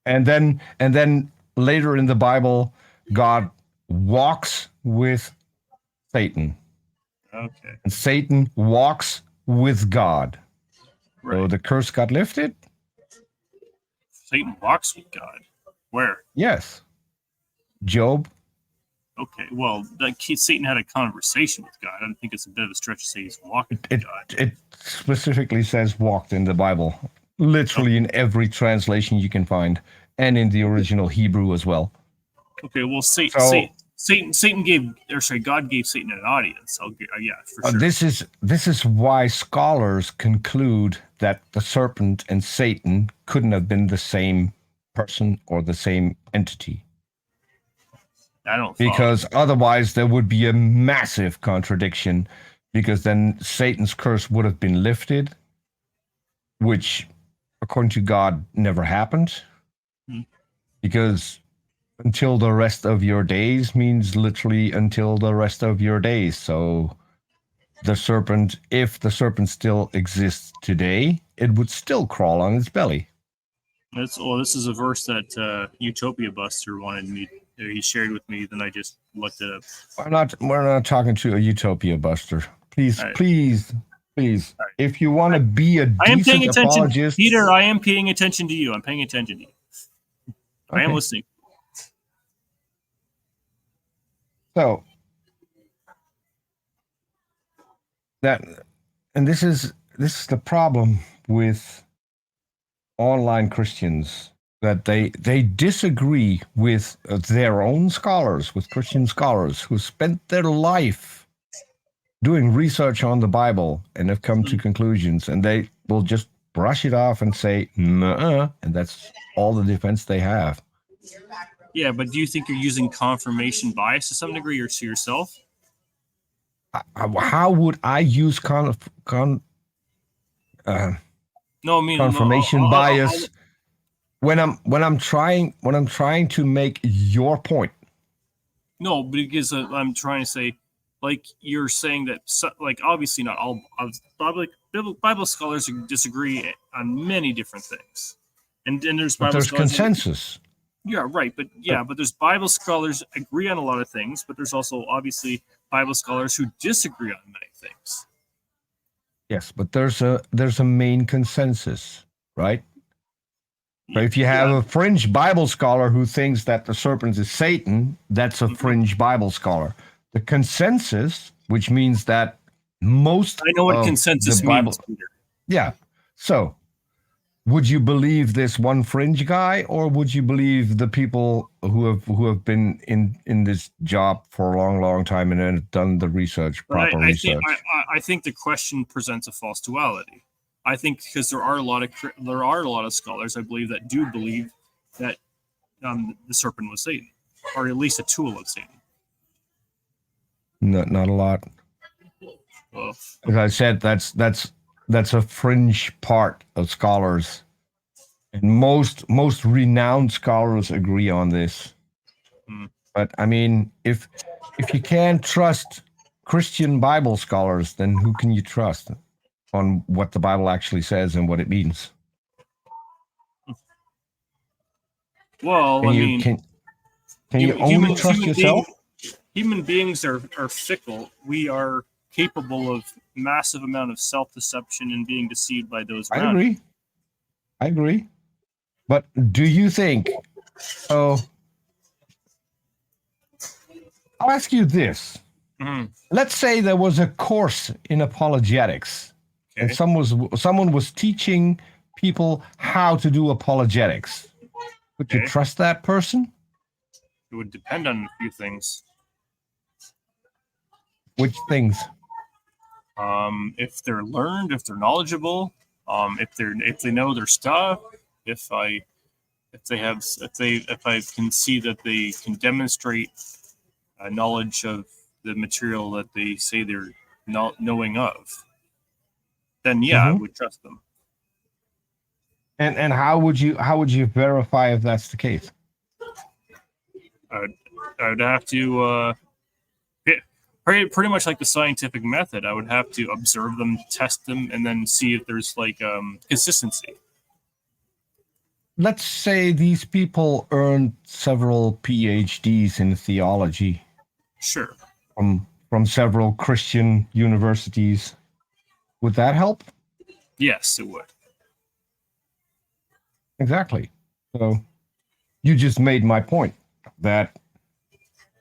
And then later in the Bible, God walks with Satan. Okay. And Satan walks with God. Right. So the curse got lifted? Satan walks with God. Where? Yes. Job. Okay. Well, Satan had a conversation with God. I don't think it's a bit of a stretch to say he's walking with God. It specifically says walked in the Bible. Literally in every translation you can find. And in the original Hebrew as well. Okay. Well, God gave Satan an audience. Yeah, for sure. This is why scholars conclude that the serpent and Satan couldn't have been the same person or the same entity. I don't Because otherwise there would be a massive contradiction, because then Satan's curse would have been lifted, which according to God never happened. Because until the rest of your days means literally until the rest of your days. So the serpent, if the serpent still exists today, it would still crawl on its belly. This is a verse that Utopia Buster wanted me. He shared with me. Then I just looked it up. We're not talking to a Utopia Buster. Please, right. please. Right. If you want to be a I am paying decent attention, apologist, Peter. I am paying attention to you. I'm paying attention to you. Okay. I am listening. So this is the problem with online Christians, that they disagree with their own scholars, with Christian scholars who spent their life doing research on the Bible and have come to conclusions, and they will just brush it off and say, nuh-uh, and that's all the defense they have. Yeah, but do you think you're using confirmation bias to some degree, or to yourself? How would I use confirmation bias when I'm trying to make your point? No, because I'm trying to say, like you're saying that, like obviously not all Bible scholars disagree on many different things, and there's but Bible there's scholars consensus. Yeah, right. But there's Bible scholars agree on a lot of things, but there's also obviously Bible scholars who disagree on many things. Yes, but there's a main consensus, right? So if you have Yeah. a fringe Bible scholar who thinks that the serpent is Satan, that's a fringe Bible scholar. The consensus, which means that most I know what of consensus the Bible, means, Peter. yeah. So would you believe this one fringe guy, or would you believe the people who have been in this job for a long time and have done the research, But proper research? I think the question presents a false duality. I think because there are a lot of scholars, I believe, that do believe that the serpent was Satan, or at least a tool of Satan. Not a lot. Well, As I said, that's a fringe part of scholars, and most renowned scholars agree on this. But I mean, if you can't trust Christian Bible scholars, then who can you trust on what the Bible actually says and what it means? well, Can you only trust yourself? Human beings are fickle. We are capable of massive amount of self-deception and being deceived by those around. I agree. But do you think? Oh, I'll ask you this. Mm-hmm. Let's say there was a course in apologetics, and someone was teaching people how to do apologetics. Would you trust that person? It would depend on a few things. Which things? If they're learned, if they're knowledgeable, if they know their stuff, if I can see that they can demonstrate knowledge of the material that they say they're not knowing of, then I would trust them. And how would you verify if that's the case? I would have to pretty much like the scientific method. I would have to observe them, test them, and then see if there's like consistency. Let's say these people earned several PhDs in theology. Sure. From several Christian universities. Would that help? Yes, it would. Exactly. So you just made my point that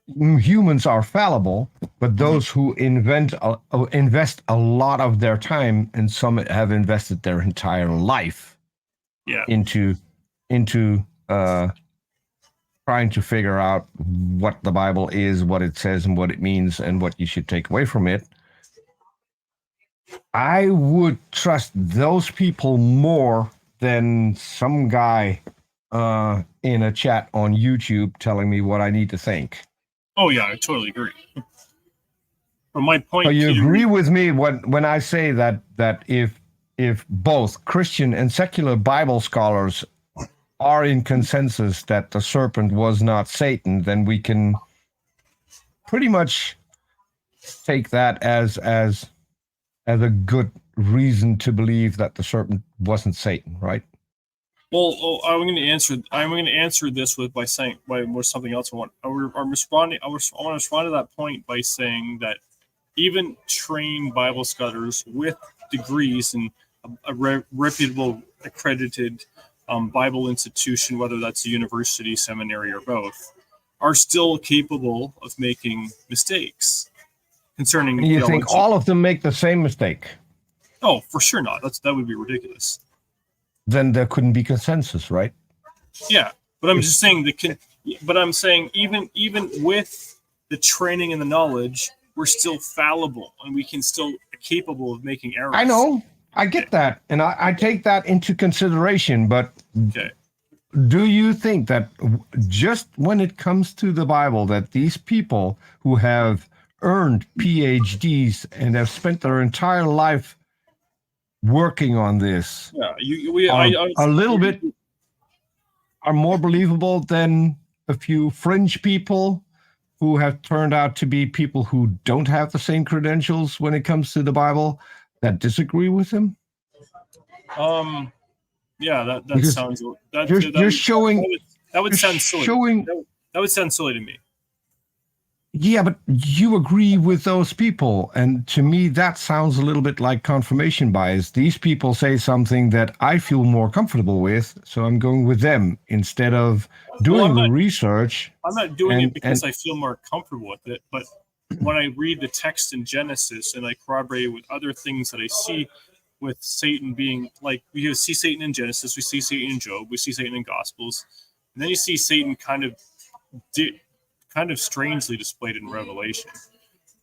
humans are fallible, but those who invest a lot of their time, and some have invested their entire life into trying to figure out what the Bible is, what it says, and what it means, and what you should take away from it. I would trust those people more than some guy in a chat on YouTube telling me what I need to think. Oh yeah, I totally agree. But my point. So you agree with me when I say that if both Christian and secular Bible scholars are in consensus that the serpent was not Satan, then we can pretty much take that as a good reason to believe that the serpent wasn't Satan, right? Well, I'm going to answer this with something else. I want to respond to that point by saying that even trained Bible scholars with degrees in a reputable, accredited Bible institution, whether that's a university, seminary, or both, are still capable of making mistakes concerning. And you think all of them make the same mistake? Oh, for sure not. That would be ridiculous. Then there couldn't be consensus, right? Yeah, but I'm just saying even with the training and the knowledge, we're still fallible, and we can still capable of making errors. I know. I get that, and I take that into consideration, but do you think that just when it comes to the Bible, that these people who have earned PhDs and have spent their entire life working on this are more believable than a few fringe people who have turned out to be people who don't have the same credentials when it comes to the Bible that disagree with him? Yeah, that because sounds. You're showing That would sound silly. showing. That would sound silly to me. Yeah, but you agree with those people. And to me, that sounds a little bit like confirmation bias. These people say something that I feel more comfortable with, so I'm going with them instead of doing the research. I'm not doing it because I feel more comfortable with it, but when I read the text in Genesis and I corroborate it with other things that I see with Satan being like, we see Satan in Genesis, we see Satan in Job, we see Satan in Gospels, and then you see Satan kind of strangely displayed in Revelation.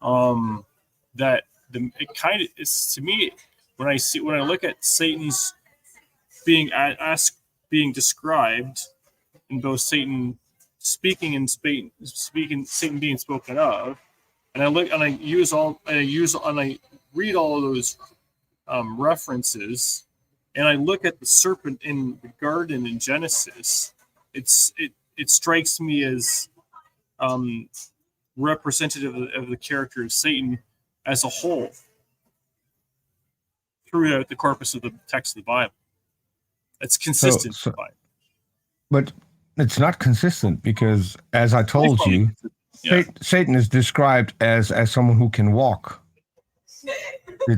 That it kind of is to me when I look at Satan's being described in both Satan speaking and Satan being spoken of, and I read all of those references, and I look at the serpent in the garden in Genesis. It strikes me as representative of the character of Satan as a whole throughout the corpus of the text of the Bible. It's consistent. But it's not consistent because, as I told you, Satan is described as someone who can walk.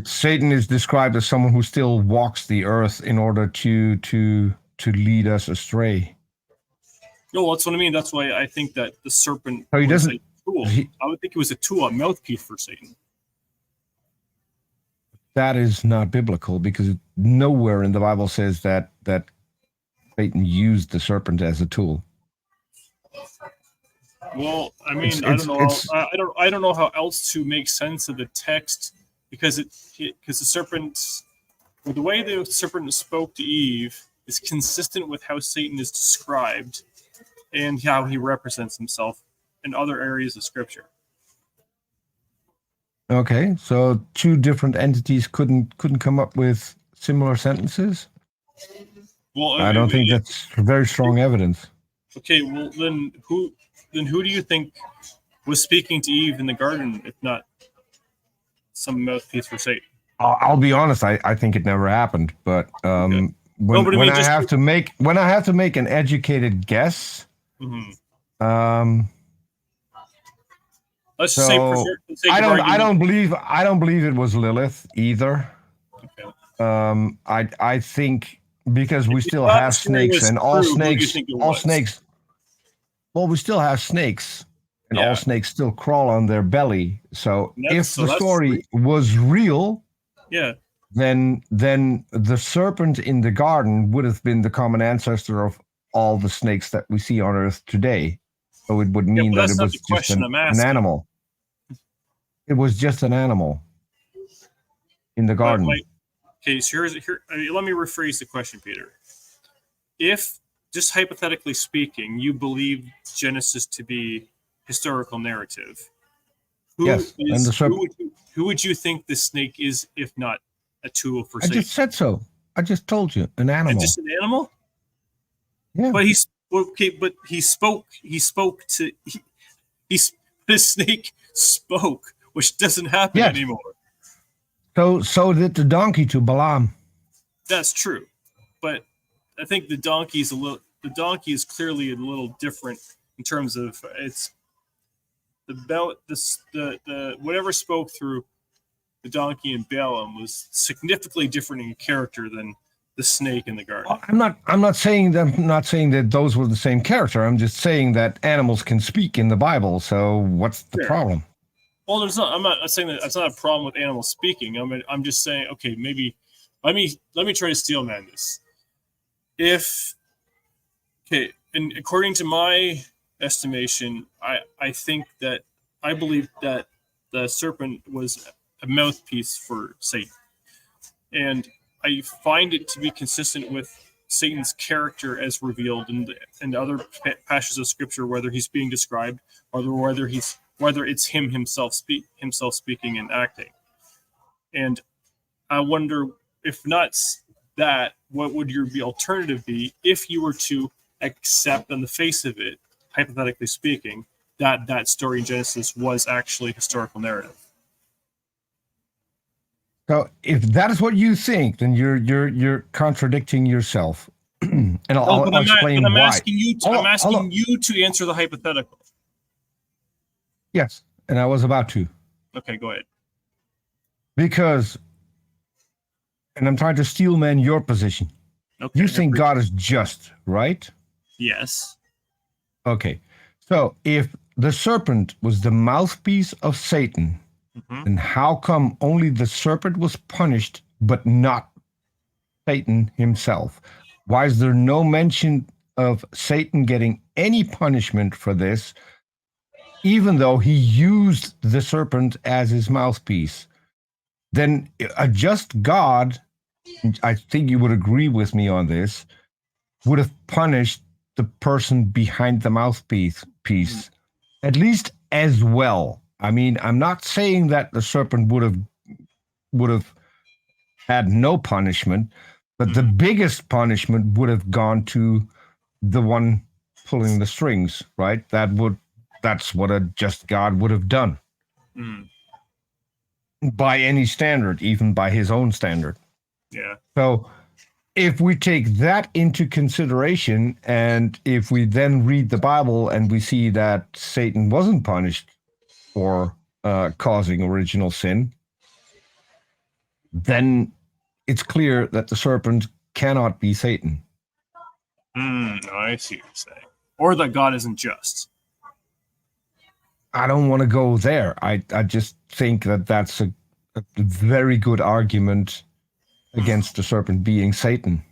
Satan is described as someone who still walks the earth in order to lead us astray. No, that's what I mean. That's why I think that the serpent he was doesn't. a tool. I would think it was a tool, a mouthpiece for Satan. That is not biblical because nowhere in the Bible says that Satan used the serpent as a tool. Well, I mean, I don't know how else to make sense of the text because the serpent, the way the serpent spoke to Eve is consistent with how Satan is described and how he represents himself in other areas of Scripture. Okay, so two different entities couldn't come up with similar sentences? Well, I don't think that's very strong evidence. Okay, well then who do you think was speaking to Eve in the garden, if not some mouthpiece for Satan? I'll be honest, I think it never happened, but when I have to make an educated guess, let's say I don't believe it was Lilith either. Okay. I think because we still have snakes and all snakes. Well, we still have snakes, and all snakes still crawl on their belly. So if the story was real, then the serpent in the garden would have been the common ancestor of all the snakes that we see on Earth today. So it would mean that it was just an animal. It was just an animal in the garden. Okay, so let me rephrase the question, Peter. If, just hypothetically speaking, you believe Genesis to be historical narrative, who would you think the snake is, if not a tool for Satan? I just said so. I just told you, an animal. And just an animal? Yeah. But he spoke to the snake spoke, which doesn't happen anymore. So did the donkey to Balaam. That's true, but I think the donkey is clearly a little different in terms of it's the whatever spoke through the donkey and Balaam was significantly different in character than the snake in the garden. I'm not saying that those were the same character. I'm just saying that animals can speak in the Bible. So what's the problem? Well, I'm not saying that that's not a problem with animals speaking. I'm just saying, okay, maybe let me try to steelman this. And according to my estimation, I believe that the serpent was a mouthpiece for Satan, and I find it to be consistent with Satan's character as revealed in other passages of Scripture, whether he's being described or whether it's himself speaking and acting. And I wonder, if not that, what would your alternative be if you were to accept on the face of it, hypothetically speaking, that story in Genesis was actually historical narrative? So if that is what you think, then you're contradicting yourself. and No, I'll explain I'm why. asking you. Hold I'm on, hold asking on. you to answer the hypothetical. Yes, and I was about to. Okay, go ahead. Because, and I'm trying to steel man your position. Okay. You think God is just, right? Yes. Okay. So if the serpent was the mouthpiece of Satan, Mhm. then how come only the serpent was punished, but not Satan himself? Why is there no mention of Satan getting any punishment for this, even though he used the serpent as his mouthpiece? Then a just God, I think you would agree with me on this, would have punished the person behind the mouthpiece piece, at least as well. I mean, I'm not saying that the serpent would have had no punishment, but the biggest punishment would have gone to the one pulling the strings, right? That's what a just God would have done. Mm. By any standard, even by his own standard. Yeah. So if we take that into consideration, and if we then read the Bible and we see that Satan wasn't punished for causing original sin, then it's clear that the serpent cannot be Satan. I see what you're saying. Or that God isn't just. I don't want to go there. I just think that that's a very good argument against the serpent being Satan.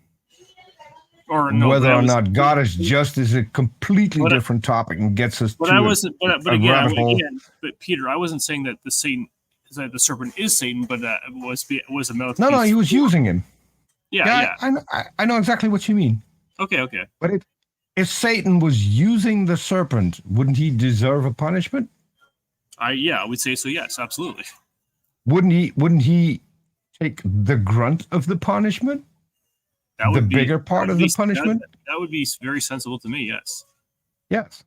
Or no, Whether or not God is just is a completely But I- different topic and gets us But to I wasn't. But a again, rabbit hole. but Peter, I wasn't saying that the serpent is Satan, but it was a mouthpiece. No, he was using him. Yeah. I know exactly what you mean. Okay. But if Satan was using the serpent, wouldn't he deserve a punishment? I would say so. Yes, absolutely. Wouldn't he take the grunt of the punishment? That would The be bigger part of the punishment? That would be very sensible to me. Yes. Yes.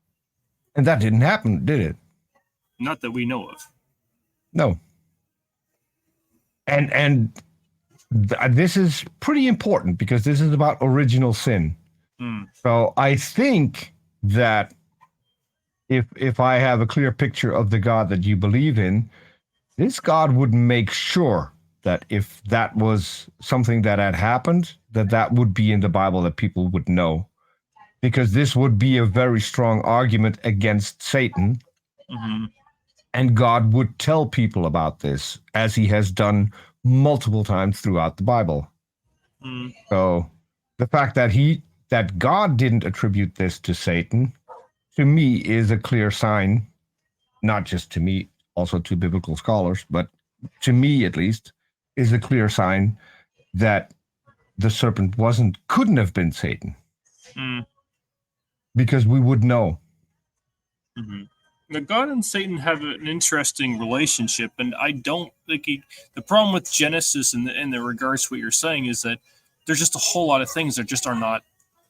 And that didn't happen, did it? Not that we know of. No. And this is pretty important because this is about original sin. So I think that if I have a clear picture of the God that you believe in, this God would make sure that if that was something that had happened, that would be in the Bible, that people would know. Because this would be a very strong argument against Satan. Mm-hmm. And God would tell people about this, as he has done multiple times throughout the Bible. So the fact that God didn't attribute this to Satan, to me, is a clear sign, not just to me, also to biblical scholars, but to me at least, is a clear sign that the serpent couldn't have been Satan. Because we would know. Mm-hmm. Now, God and Satan have an interesting relationship, and I don't think the problem with Genesis in the regards to what you're saying is that there's just a whole lot of things that just are not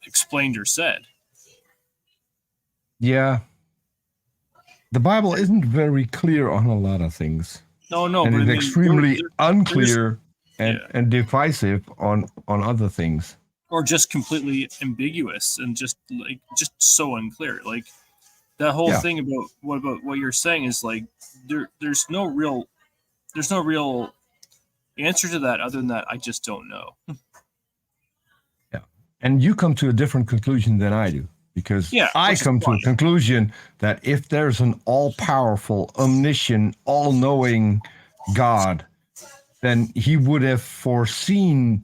explained or said. Yeah. The Bible isn't very clear on a lot of things. No, and but it's extremely unclear and divisive on other things. Or just completely ambiguous and just so unclear. Like that whole thing about what you're saying is like there's no real answer to that other than that I just don't know. Yeah. And you come to a different conclusion than I do, because I come to a conclusion that if there's an all-powerful, omniscient, all-knowing God, then he would have foreseen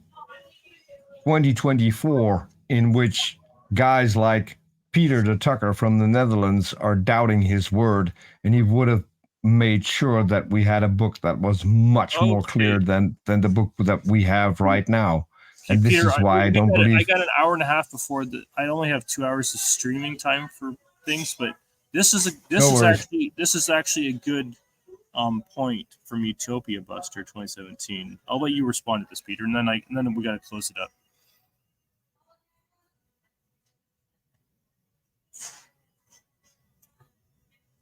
2024 in which guys like Peter de Tucker from the Netherlands are doubting his word, and he would have made sure that we had a book that was much more clear than the book that we have right now. And this is why I don't believe. I got an hour and a half before I only have 2 hours of streaming time for things, but this is actually a good point from Utopia Buster 2017. I'll let you respond to this, Peter, and then we got to close it up.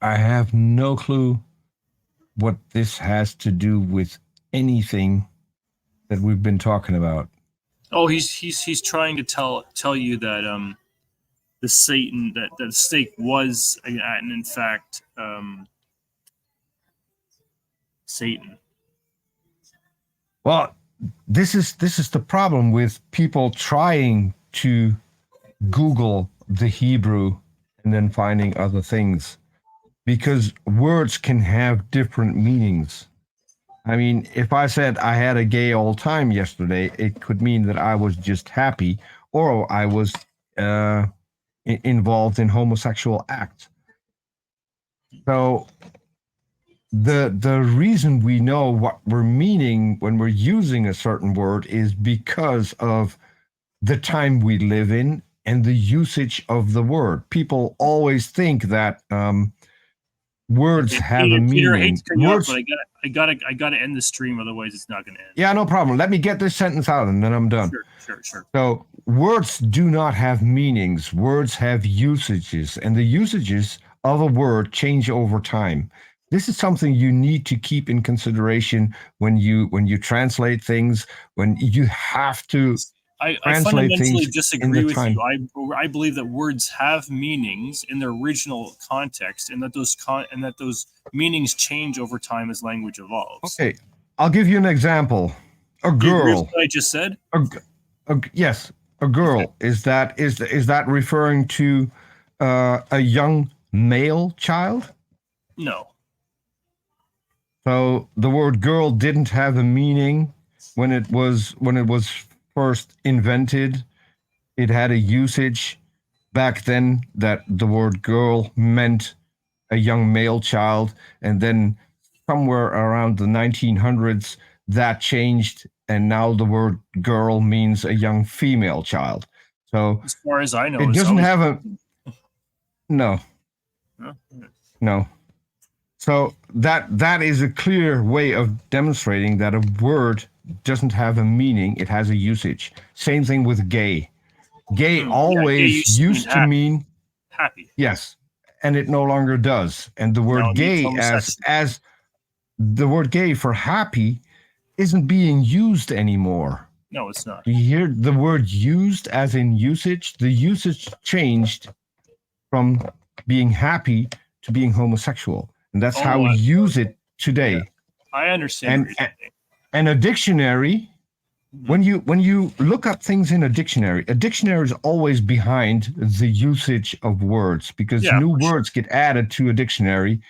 I have no clue what this has to do with anything that we've been talking about. Oh, he's trying to tell you that the Satan that the snake was and in fact Satan. Well, this is the problem with people trying to Google the Hebrew and then finding other things, because words can have different meanings. I mean, if I said I had a gay old time yesterday, it could mean that I was just happy, or I was uh, involved in homosexual acts. So the reason we know what we're meaning when we're using a certain word is because of the time we live in and the usage of the word. People always think that words Okay, have a Peter, I hate meaning. to cut you off, Words. but I gotta end the stream, otherwise it's not gonna end. Yeah, no problem. Let me get this sentence out and then I'm done. Sure. So, words do not have meanings. Words have usages, and the usages of a word change over time. This is something you need to keep in consideration when you translate things, when you have to I translate fundamentally things in disagree the with time. you. I believe that words have meanings in their original context, and that those meanings change over time as language evolves. Okay, I'll give you an example. A Do you agree with girl. what I just said? Yes, a girl. Okay. Is that referring to a young male child? No. So the word girl didn't have a meaning when it was first invented. It had a usage back then that the word girl meant a young male child, and then somewhere around the 1900s that changed, and now the word girl means a young female child. So As far as I know, it it's doesn't always have a no, no. no. So that is a clear way of demonstrating that a word doesn't have a meaning, it has a usage. Same thing with gay. Gay Yeah, gay always used to mean used to mean happy. yes, and it no longer does. And the Now word it means gay homosexual. as the word gay for happy isn't being used anymore. No, it's not. Do you hear the word used as in usage? The usage changed from being happy to being homosexual. And that's how Oh, we use it yeah, today. I understand what And you're saying. and a dictionary, Mhm. when you look up things in a dictionary is always behind the usage of words, because Yeah, new for sure. words get added to a dictionary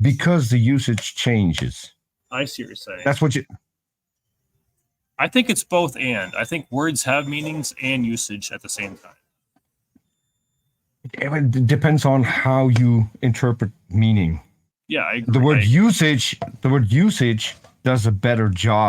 because the usage changes. I see what you're saying. That's what you I think it's both and. I think words have meanings and usage at the same time. it depends on how you interpret meaning. Yeah, I agree. The word usage does a better job